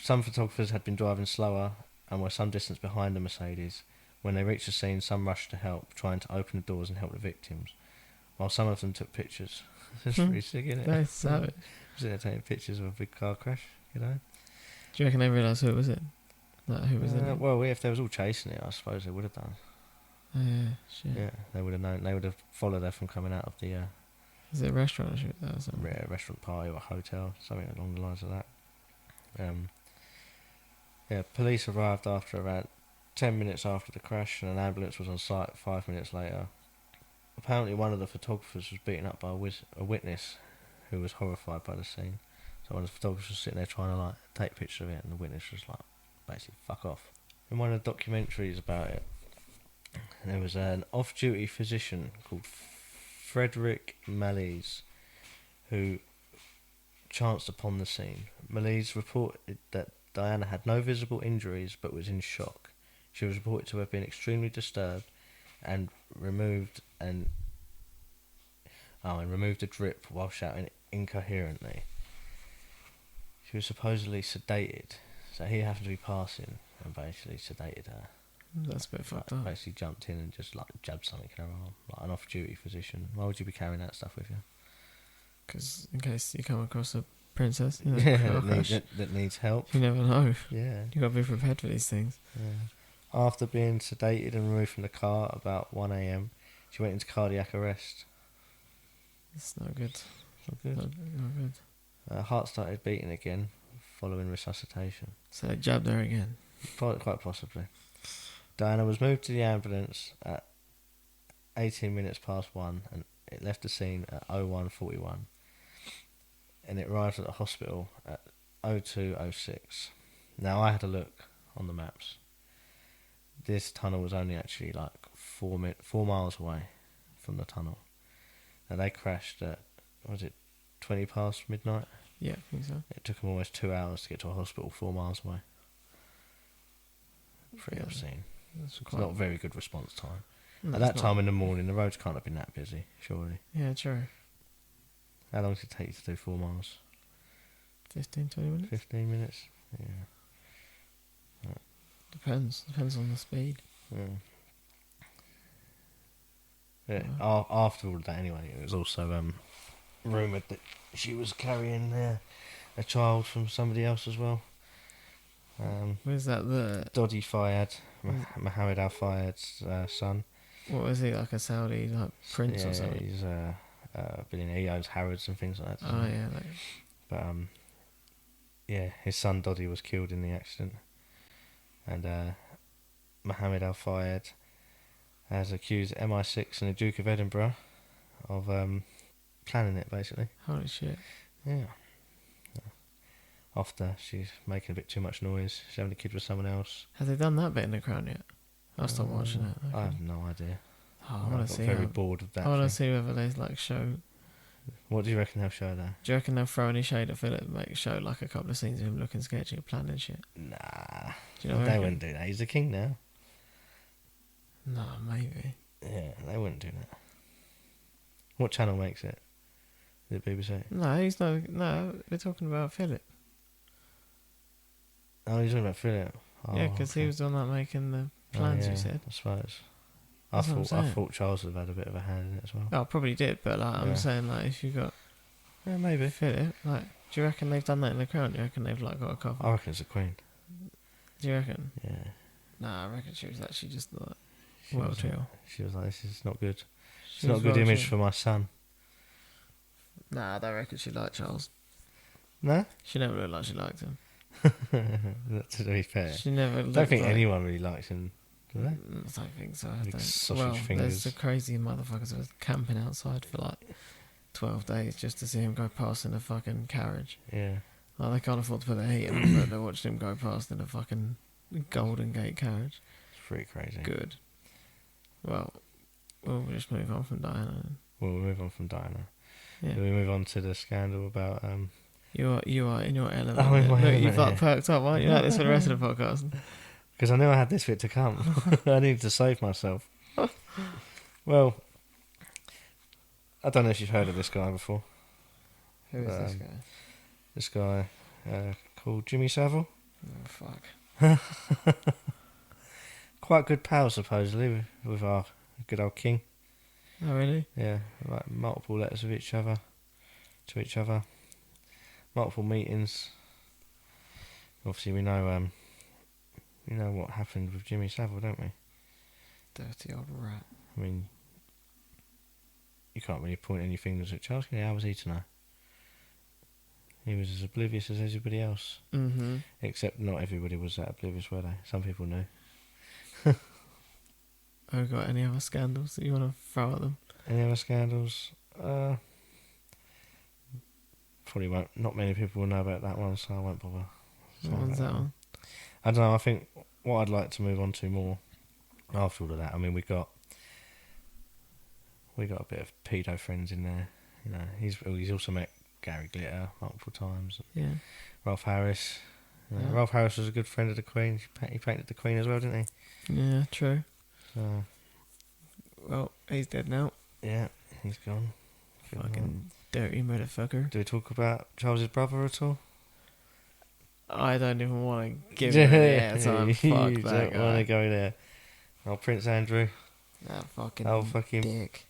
Some photographers had been driving slower and were some distance behind the Mercedes. When they reached the scene, some rushed to help, trying to open the doors and help the victims, while some of them took pictures. That's pretty sick, isn't it? That's savage. They're taking pictures of a big car crash, you know? Do you reckon they realised who it was it? Like, who was in it? Well, if they was all chasing it, I suppose they would have done. Oh, yeah, shit. Yeah, they would have known. They would have followed her from coming out of the Is it a restaurant or shit that or something? restaurant party or a hotel, something along the lines of that. Yeah, police arrived after around 10 minutes after the crash, and an ambulance was on site 5 minutes later. Apparently one of the photographers was beaten up by a witness who was horrified by the scene. So one of the photographers was sitting there trying to like take a picture of it, and the witness was like, basically, fuck off. In one of the documentaries about it, there was an off-duty physician called Frederick Malaise who chanced upon the scene. Malaise reported that Diana had no visible injuries but was in shock. She was reported to have been extremely disturbed and removed a drip while shouting incoherently. She was supposedly sedated, so he happened to be passing, and basically sedated her. That's a bit fucked up. Basically jumped in and just like jabbed something in her arm, like an off-duty physician. Why would you be carrying that stuff with you? Because in case you come across a princess, you know, that needs help. You never know. Yeah. You got to be prepared for these things. Yeah. After being sedated and removed from the car about 1 a.m, she went into cardiac arrest. It's not good. Not good. Not good. Her heart started beating again following resuscitation. So they jabbed her again. Quite possibly. Diana was moved to the ambulance at 18 minutes past 1 and it left the scene at 01:41 and it arrived at the hospital at 02:06. Now I had a look on the maps. This tunnel was only actually like 4 miles away from the tunnel. Now they crashed at, was it 20 past midnight? Yeah, I think so. It took them almost 2 hours to get to a hospital 4 miles away. Pretty obscene. It's not a very good response time. No, At that time in the morning, the roads can't have been that busy, surely. Yeah, true. How long does it take you to do 4 miles? 15, 20 minutes? 15 minutes? Yeah. Depends on the speed. Yeah. After all of that, anyway, it was also rumoured that she was carrying a child from somebody else as well. Was that the... Dodi Fayed, Mohammed Al Fayed's son. What was he, like a Saudi like prince or something? He's a billionaire. He owns Harrods and things like that. Oh, yeah. But, his son Dodi was killed in the accident. And Mohammed Al Fayed has accused MI6 and the Duke of Edinburgh of planning it, basically. Holy shit. Yeah. After she's making a bit too much noise, she's having a kid with someone else. Have they done that bit in The Crown yet? I'll stop watching it. I have no idea. Oh, I want to see. I'm very bored of that. I want to see whether they like show. What do you reckon they'll show there? Do you reckon they'll throw any shade at Philip, make show like a couple of scenes of him looking sketchy and planning shit? Nah. Do you know they wouldn't do that. He's the king now. No, maybe. Yeah, they wouldn't do that. What channel makes it? Is it BBC? No, he's not. No, we're talking about Philip. Oh, you're talking about Philip. Oh, Yeah, because he was the one that making the plans. You said. I suppose. That's I what I'm saying. thought Charles would have had a bit of a hand in it as well. Oh, probably did, but like I'm saying, like if you got maybe Philip, like, do you reckon they've done that in The Crown? Do you reckon they've like got a couple? I reckon it's the Queen. Do you reckon? Yeah. Nah, I reckon she was actually just like well chill. She was like, this is not good. It's She not a was good well image chill. for my son. Nah, I don't reckon she liked Charles. No? She never looked like she liked him. To be fair. She never. I don't think anyone really likes him, do they? I don't think so. Big sausage fingers. There's the crazy motherfuckers who was camping outside for like 12 days just to see him go past in a fucking carriage. Yeah. Like they can't afford to put the heat on, but they watched him go past in a fucking Golden Gate carriage. It's pretty crazy. Good. Well, we'll just move on from Diana. Well, we'll move on from Diana. Yeah. We move on to the scandal about... You are in your element. Oh, in my Look, element, you've like yeah. perked up, aren't you? Like this for the rest of the podcast. Because I knew I had this bit to come. I needed to save myself. Well, I don't know if you've heard of this guy before. Who is this guy? This guy called Jimmy Savile. Oh, fuck. Quite good pal, supposedly, with our good old king. Oh, really? Yeah, like multiple letters to each other. Multiple meetings. Obviously, we know what happened with Jimmy Savile, don't we? Dirty old rat. I mean, you can't really point any fingers at Charles. How was he to know? He was as oblivious as everybody else. Mm-hmm. Except not everybody was that oblivious, were they? Some people knew. Have you got any other scandals that you want to throw at them? Any other scandals? Probably won't. Not many people will know about that one, so I won't bother. What one's that one? I don't know. I think what I'd like to move on to more after all of that. I mean, we got a bit of pedo friends in there. You know, he's also met Gary Glitter multiple times. Yeah. Rolf Harris. Yeah. Rolf Harris was a good friend of the Queen. He painted the Queen as well, didn't he? Yeah, true. So, well, he's dead now. yeah, he's gone. Fucking dirty motherfucker. Do we talk about Charles's brother at all? I don't even want to give him any airtime. Fuck You that don't want to guy. go there. Oh, Prince Andrew. That fucking Oh, fucking dick.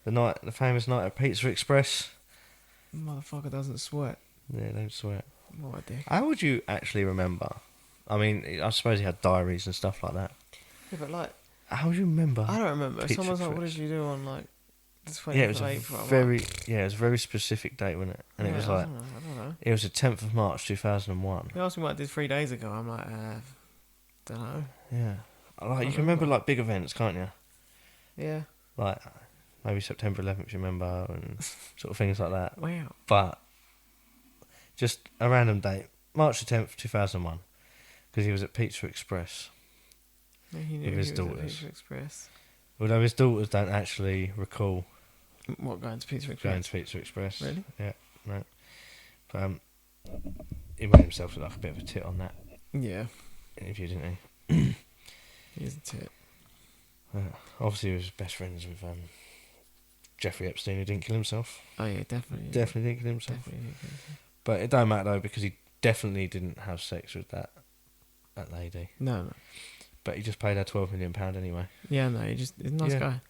the famous night at Pizza Express. Motherfucker doesn't sweat. Yeah, don't sweat. What a dick. How would you actually remember? I mean, I suppose he had diaries and stuff like that. Yeah, but like, How would you remember? I don't remember. Pizza Someone's like, what Express. did you do on like the 20th Yeah, it was of a April? I'm very like, it was a very specific date, wasn't it? And it yeah, was I like don't know. I don't know. it was the 10th of March 2001. You asked me what I did 3 days ago. I'm like, don't know. Yeah, like you Can't can remember remember. like big events, can't you? Yeah. Like maybe September 11th, you remember, and sort of things like that. Wow. But just a random date, March the 10th, 2001, because he was at Pizza Express. Yeah, he knew With he his was at daughters. Pizza Express. Although his daughters don't actually recall What, going to Pizza going Express? to Pizza Express. Really? Yeah, no. But he made himself look like a bit of a tit on that Yeah. interview, didn't he? He's a tit. Obviously, he was best friends with Jeffrey Epstein, who didn't kill himself. Oh, yeah, definitely. Definitely didn't kill himself. Definitely. But it don't matter though, because he definitely didn't have sex with that lady. No. But he just paid her £12 million anyway. Yeah, no, he's a nice Yeah. guy.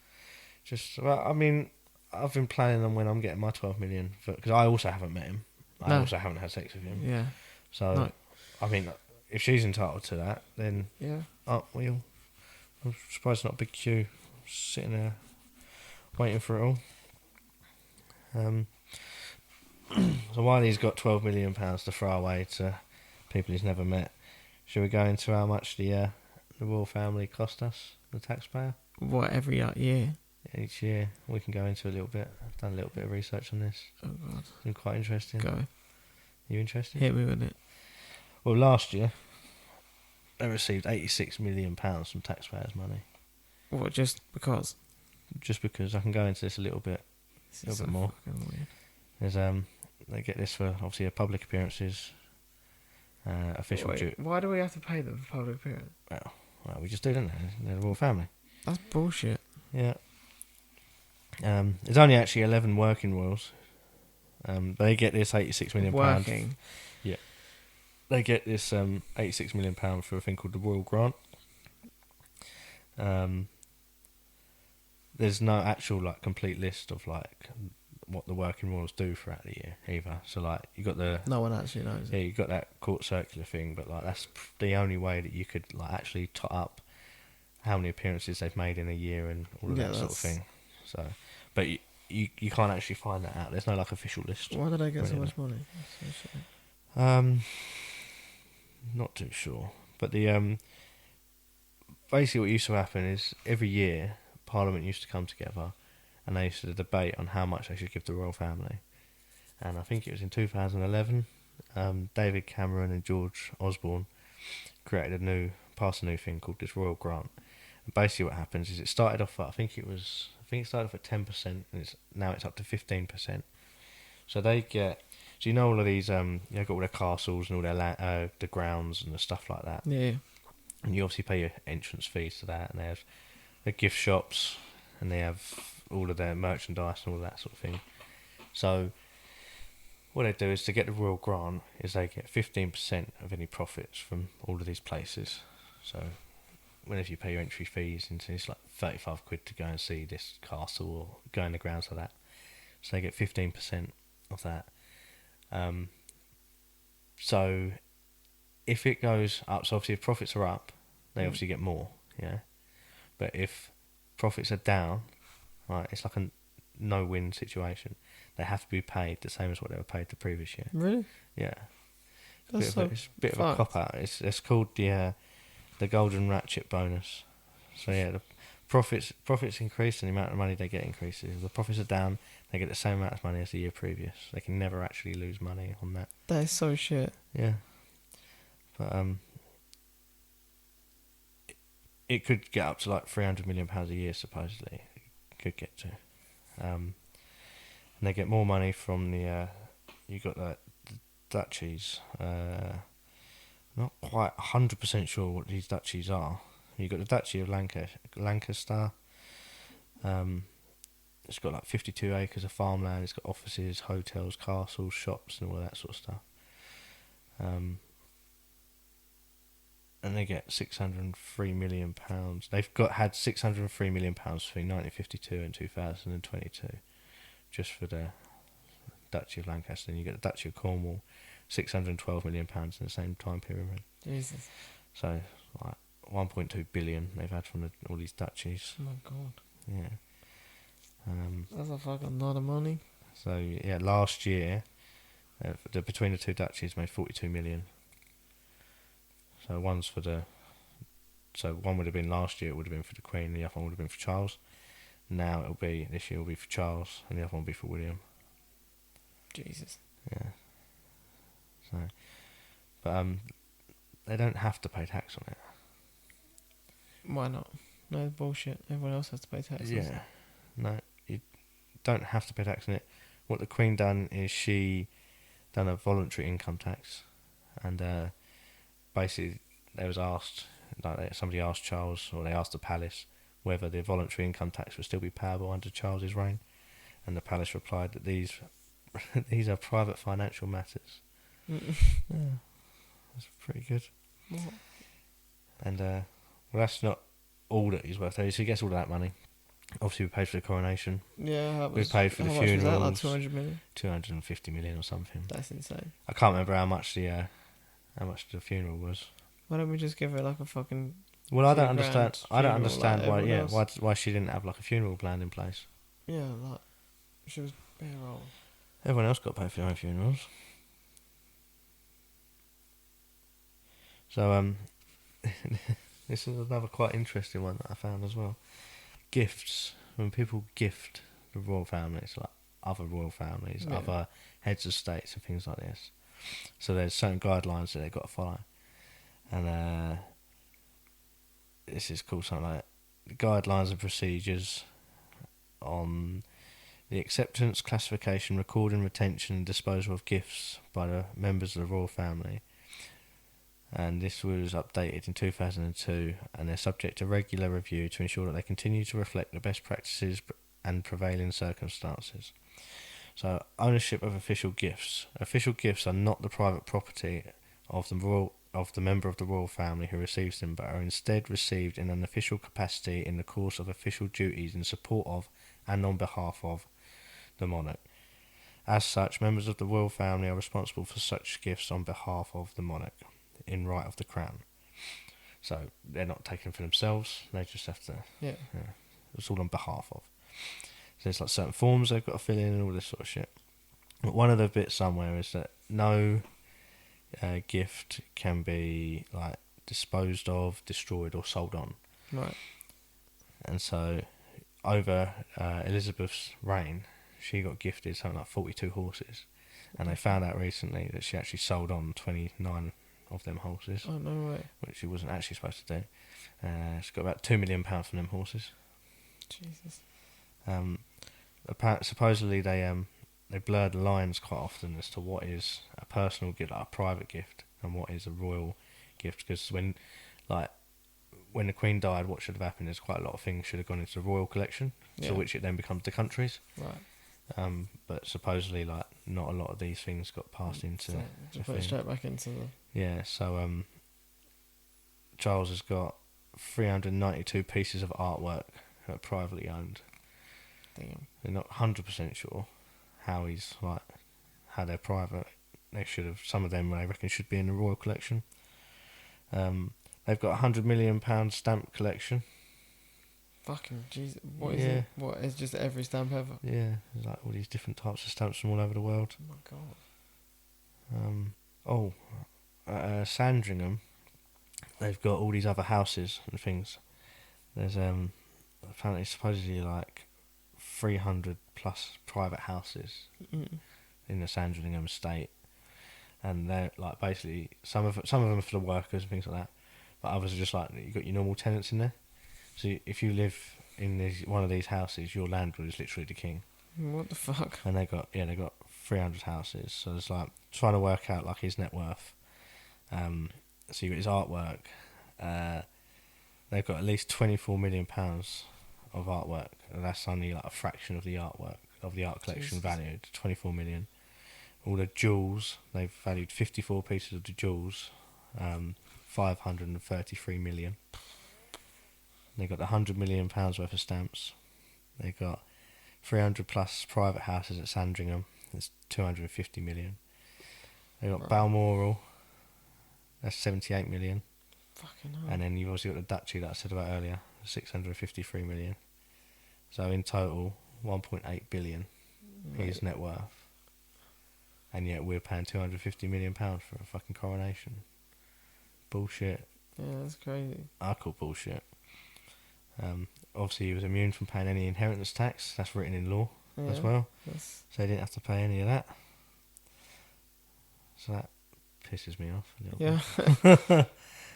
Well, I mean, I've been planning on when I'm getting my 12 million, because I also haven't met him. I No. also haven't had sex with him. Yeah. So, No. I mean, if she's entitled to that, then Yeah. I'm surprised not a big queue sitting there waiting for it all. So while he's got £12 million to throw away to people he's never met, should we go into how much the royal family cost us, the taxpayer? What, every year? Each year, we can go into a little bit. I've done a little bit of research on this. Oh, God. It's been quite interesting. Go. You interested? Hit me with it. Well, last year, they received £86 million from taxpayers' money. What, just because? Just because I can go into this a little bit more. Fucking weird. There's they get this for obviously public appearances, official Wait, why do we have to pay them for public appearance? Well, we just do, don't they? They're the royal family. That's bullshit. Yeah. There's only actually 11 working royals. They get this £86 million. Working. Yeah. They get this £86 million for a thing called the Royal Grant. There's no actual like complete list of like what the working royals do throughout the year either. So like you got No one actually knows. yeah, you got that court circular thing, but like that's the only way that you could like actually tot up how many appearances they've made in a year and all of that sort of thing. So, but you can't actually find that out. There's no like official list. Why do they get so Really. much money? That's so shit. Not too sure, but the basically what used to happen is every year Parliament used to come together and they used to debate on how much they should give the royal family. And I think it was in 2011, David Cameron and George Osborne passed a new thing called this Royal Grant. And basically what happens is it started off at, I think it started off at 10% and now it's up to 15%. So they get, so you know all of these, got all their castles and all their the grounds and the stuff like that. Yeah. And you obviously pay your entrance fees to that, and they have their gift shops, and they have all of their merchandise and all that sort of thing. So what they do is to get the Royal Grant is they get 15% of any profits from all of these places. So whenever you pay your entry fees, it's like 35 quid to go and see this castle or go in the grounds of that. So they get 15% of that. So if it goes up, so obviously if profits are up, they obviously get more, yeah. But if profits are down, right, it's like a no-win situation. They have to be paid the same as what they were paid the previous year. Really? Yeah. That's It's a bit of a cop out. It's called the golden ratchet bonus. So yeah, the profits increase and the amount of money they get increases. If the profits are down, they get the same amount of money as the year previous. They can never actually lose money on that. That is so shit. Yeah. But it could get up to like £300 million a year, supposedly. It could get to. And they get more money from the you got the duchies. Not quite 100% sure what these duchies are. You got the Duchy of Lancaster. It's got like 52 acres of farmland. It's got offices, hotels, castles, shops, and all that sort of stuff. and they get £603 million. They've had £603 million between 1952 and 2022, just for the Duchy of Lancaster. And you get the Duchy of Cornwall, £612 million in the same time period. Jesus. So like 1.2 billion they've had from all these duchies. Oh my god. Yeah. That's a fucking lot of money. So yeah, last year, between the two duchies made 42 million. So one would have been last year. It would have been for the Queen. And the other one would have been for Charles. Now this year will be for Charles, and the other one will be for William. Jesus. Yeah. So, but they don't have to pay tax on it. Why not? No bullshit. Everyone else has to pay taxes. Yeah. No, you don't have to pay tax on it. What the Queen done is she done a voluntary income tax, and basically they was asked, somebody asked Charles, or they asked the palace, whether the voluntary income tax would still be payable under Charles's reign, and the palace replied that these are private financial matters. Yeah, that's pretty good. What? And well, that's not all that he's worth. So he gets all of that money. Obviously, we paid for the coronation. Yeah, how much? We paid for the funerals. Was that, like 200 million? 250 million or something. That's insane. I can't remember how much the funeral was. Why don't we just give her like a fucking? Well, I don't understand. Funeral, why she didn't have like a funeral plan in place. Yeah, like she was bare old. Everyone else got paid for their own funerals. So this is another quite interesting one that I found as well. Gifts. When people gift the royal families, like other royal families, other heads of states and things like this. So there's certain guidelines that they've got to follow. And this is called something like the guidelines and procedures on the acceptance, classification, recording, retention and disposal of gifts by the members of the royal family. And this was updated in 2002, and they're subject to regular review to ensure that they continue to reflect the best practices and prevailing circumstances. So, ownership of official gifts. Official gifts are not the private property of the member of the royal family who receives them, but are instead received in an official capacity in the course of official duties in support of and on behalf of the monarch. As such, members of the royal family are responsible for such gifts on behalf of the monarch, in right of the crown. So they're not taking for themselves, they just have to. Yeah. It's all on behalf of. So there's like certain forms they've got to fill in and all this sort of shit. But one of the bits somewhere is that no gift can be like disposed of, destroyed or sold on. Right. And so over Elizabeth's reign, she got gifted something like 42 horses. And they found out recently that she actually sold on 29 of them horses. Oh, no way. Which she wasn't actually supposed to do. She got about £2 million from them horses. Jesus. Supposedly they blur the lines quite often as to what is a personal gift, like a private gift, and what is a royal gift. Because when the Queen died, what should have happened is quite a lot of things should have gone into the royal collection, to which it then becomes the country's. Right. But supposedly, like, not a lot of these things got passed into. So just put it straight back into the. Yeah. So Charles has got 392 pieces of artwork that are privately owned. Damn. They're not 100% sure how they're private. They should have. Some of them, I reckon, should be in the royal collection. They've got £100 million stamp collection. Fucking Jesus. What is it? What is just every stamp ever? Yeah, there's like all these different types of stamps from all over the world. Oh my god. At Sandringham, they've got all these other houses and things. There's apparently supposedly like 300 plus private houses in the Sandringham estate, and they're like basically some of them are for the workers and things like that, but others are just like you got your normal tenants in there. So if you live in one of these houses, your landlord is literally the king. What the fuck? And they got 300 houses. So it's like trying to work out like his net worth. So you got his artwork. They've got at least £24 million of artwork, and that's only like a fraction of the artwork of the art collection valued. 24 million. All the jewels, they've valued 54 pieces of the jewels, £533 million. They got the £100 million worth of stamps. They got 300 plus private houses at Sandringham. That's 250 million. They got Balmoral. That's 78 million. Fucking hell. And then you've also got the Duchy that I said about earlier, 653 million. So in total, 1.8 billion is net worth. And yet we're paying £250 million for a fucking coronation. Bullshit. Yeah, that's crazy. I call bullshit. Obviously he was immune from paying any inheritance tax. That's written in law as well. So he didn't have to pay any of that. So that pisses me off a little bit.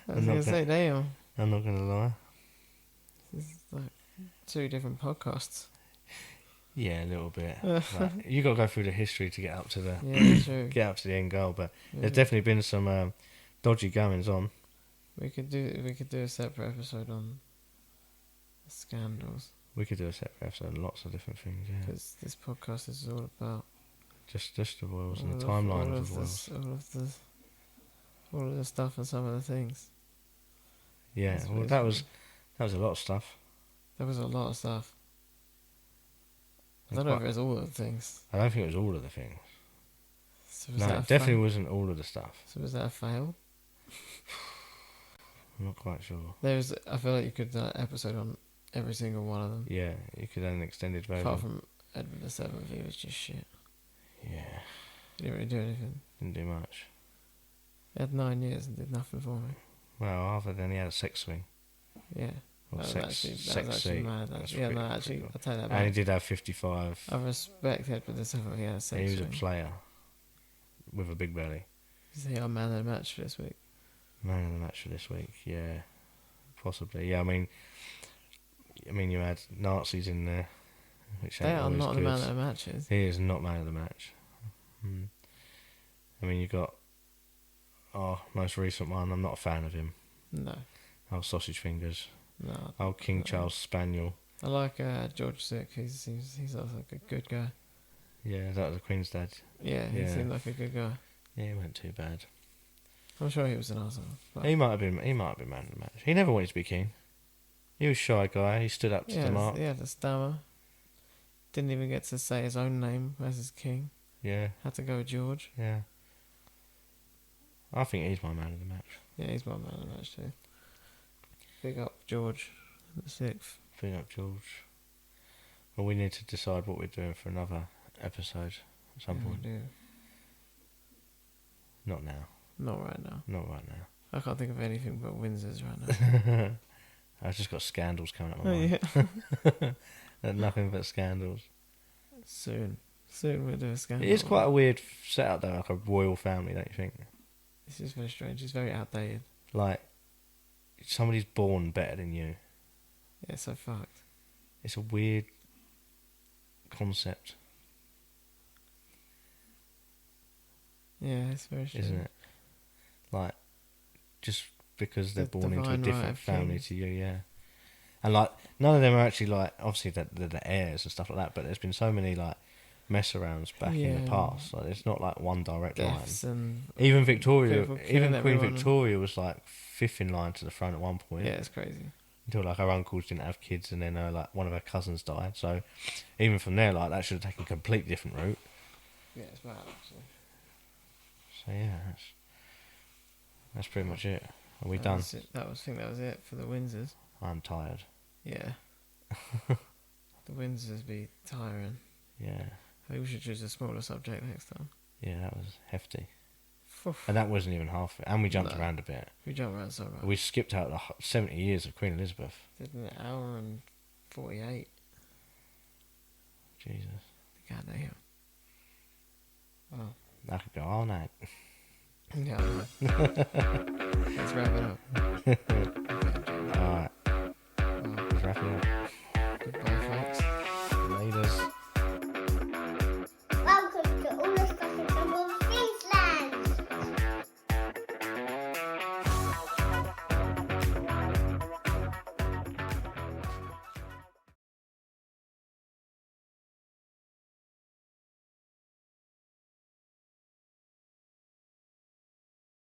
I was going to say, damn. I'm not going to lie. This is like 2 different podcasts. Yeah, a little bit. You got to go through the history to get up to the get up to the end goal. But there's definitely been some dodgy goings on. We could do a separate episode on scandals. We could do a separate episode on lots of different things. Yeah, because this podcast is all about just the Royals and the timeline of the Royals. All of the stuff and some of the things. Yeah, well, that was a lot of stuff. There was a lot of stuff. I don't know if it was all of the things. I don't think it was all of the things. So no, it definitely wasn't all of the stuff. So was that a fail? I'm not quite sure. I feel like you could do an episode on every single one of them. Yeah, you could have an extended version. Apart from Edward VII, he was just shit. Yeah. He didn't really do anything. Didn't do much. He had 9 years and did nothing for me. Well, other than he had a sex swing. Yeah. Or that sex was actually mad. I'll take that back. And he did have 55. I respect Edward VII, he had a sex swing. He was a player with a big belly. Is he our man of the match for this week? Man of the match for this week, yeah. Possibly. Yeah, I mean you had Nazis in there. Which they are not the man of the matches. He is not man of the match. I mean, you got our most recent one. I'm not a fan of him. No. Old Sausage Fingers. No. Old King Charles Spaniel. I like George VI. He's also like a good guy. Yeah, that was the Queen's dad. Yeah, he seemed like a good guy. Yeah, he wasn't too bad. I'm sure he was an arsehole. He might have been man of the match. He never wanted to be king. He was a shy guy. He stood up to the mark. Yeah, the stammer. Didn't even get to say his own name as his king. Yeah. Had to go with George. Yeah. I think he's my man of the match. Yeah, he's my man of the match too. Big up George the 6th. Big up George. Well, we need to decide what we're doing for another episode at some point. We do. Not now. Not right now. Not right now. I can't think of anything but Windsors right now. I've just got scandals coming up my mind. Yeah. Nothing but scandals. Soon we'll do a scandal. It is quite a weird setup though, like a royal family, don't you think? This is very strange. It's very outdated. Like, somebody's born better than you. Yeah, so fucked. It's a weird concept. Yeah, it's very strange. Isn't it? Like, just because they're born into a different family to you, yeah. And like, none of them are actually like, obviously they're the heirs and stuff like that, but there's been so many like mess arounds back in the past. Like, it's not like one direct line. And even Victoria, even Queen Victoria was like 5th in line to the throne at one point. Yeah, it's crazy. Until like her uncles didn't have kids, and then like one of her cousins died. So even from there, like that should have taken a completely different route. Yeah, it's bad actually. So yeah, that's pretty much it. Are we done? I think that was it for the Windsors. I'm tired. Yeah. The Windsors be tiring. Yeah. Maybe we should choose a smaller subject next time. Yeah, that was hefty. And that wasn't even half of it. And we jumped around a bit. We jumped around so much. We skipped out the 70 years of Queen Elizabeth. Did an hour and 48. Jesus. Goddamn. Wow. I could go all night. Yeah. Let's wrap it up. Alright. Let's wrap it up.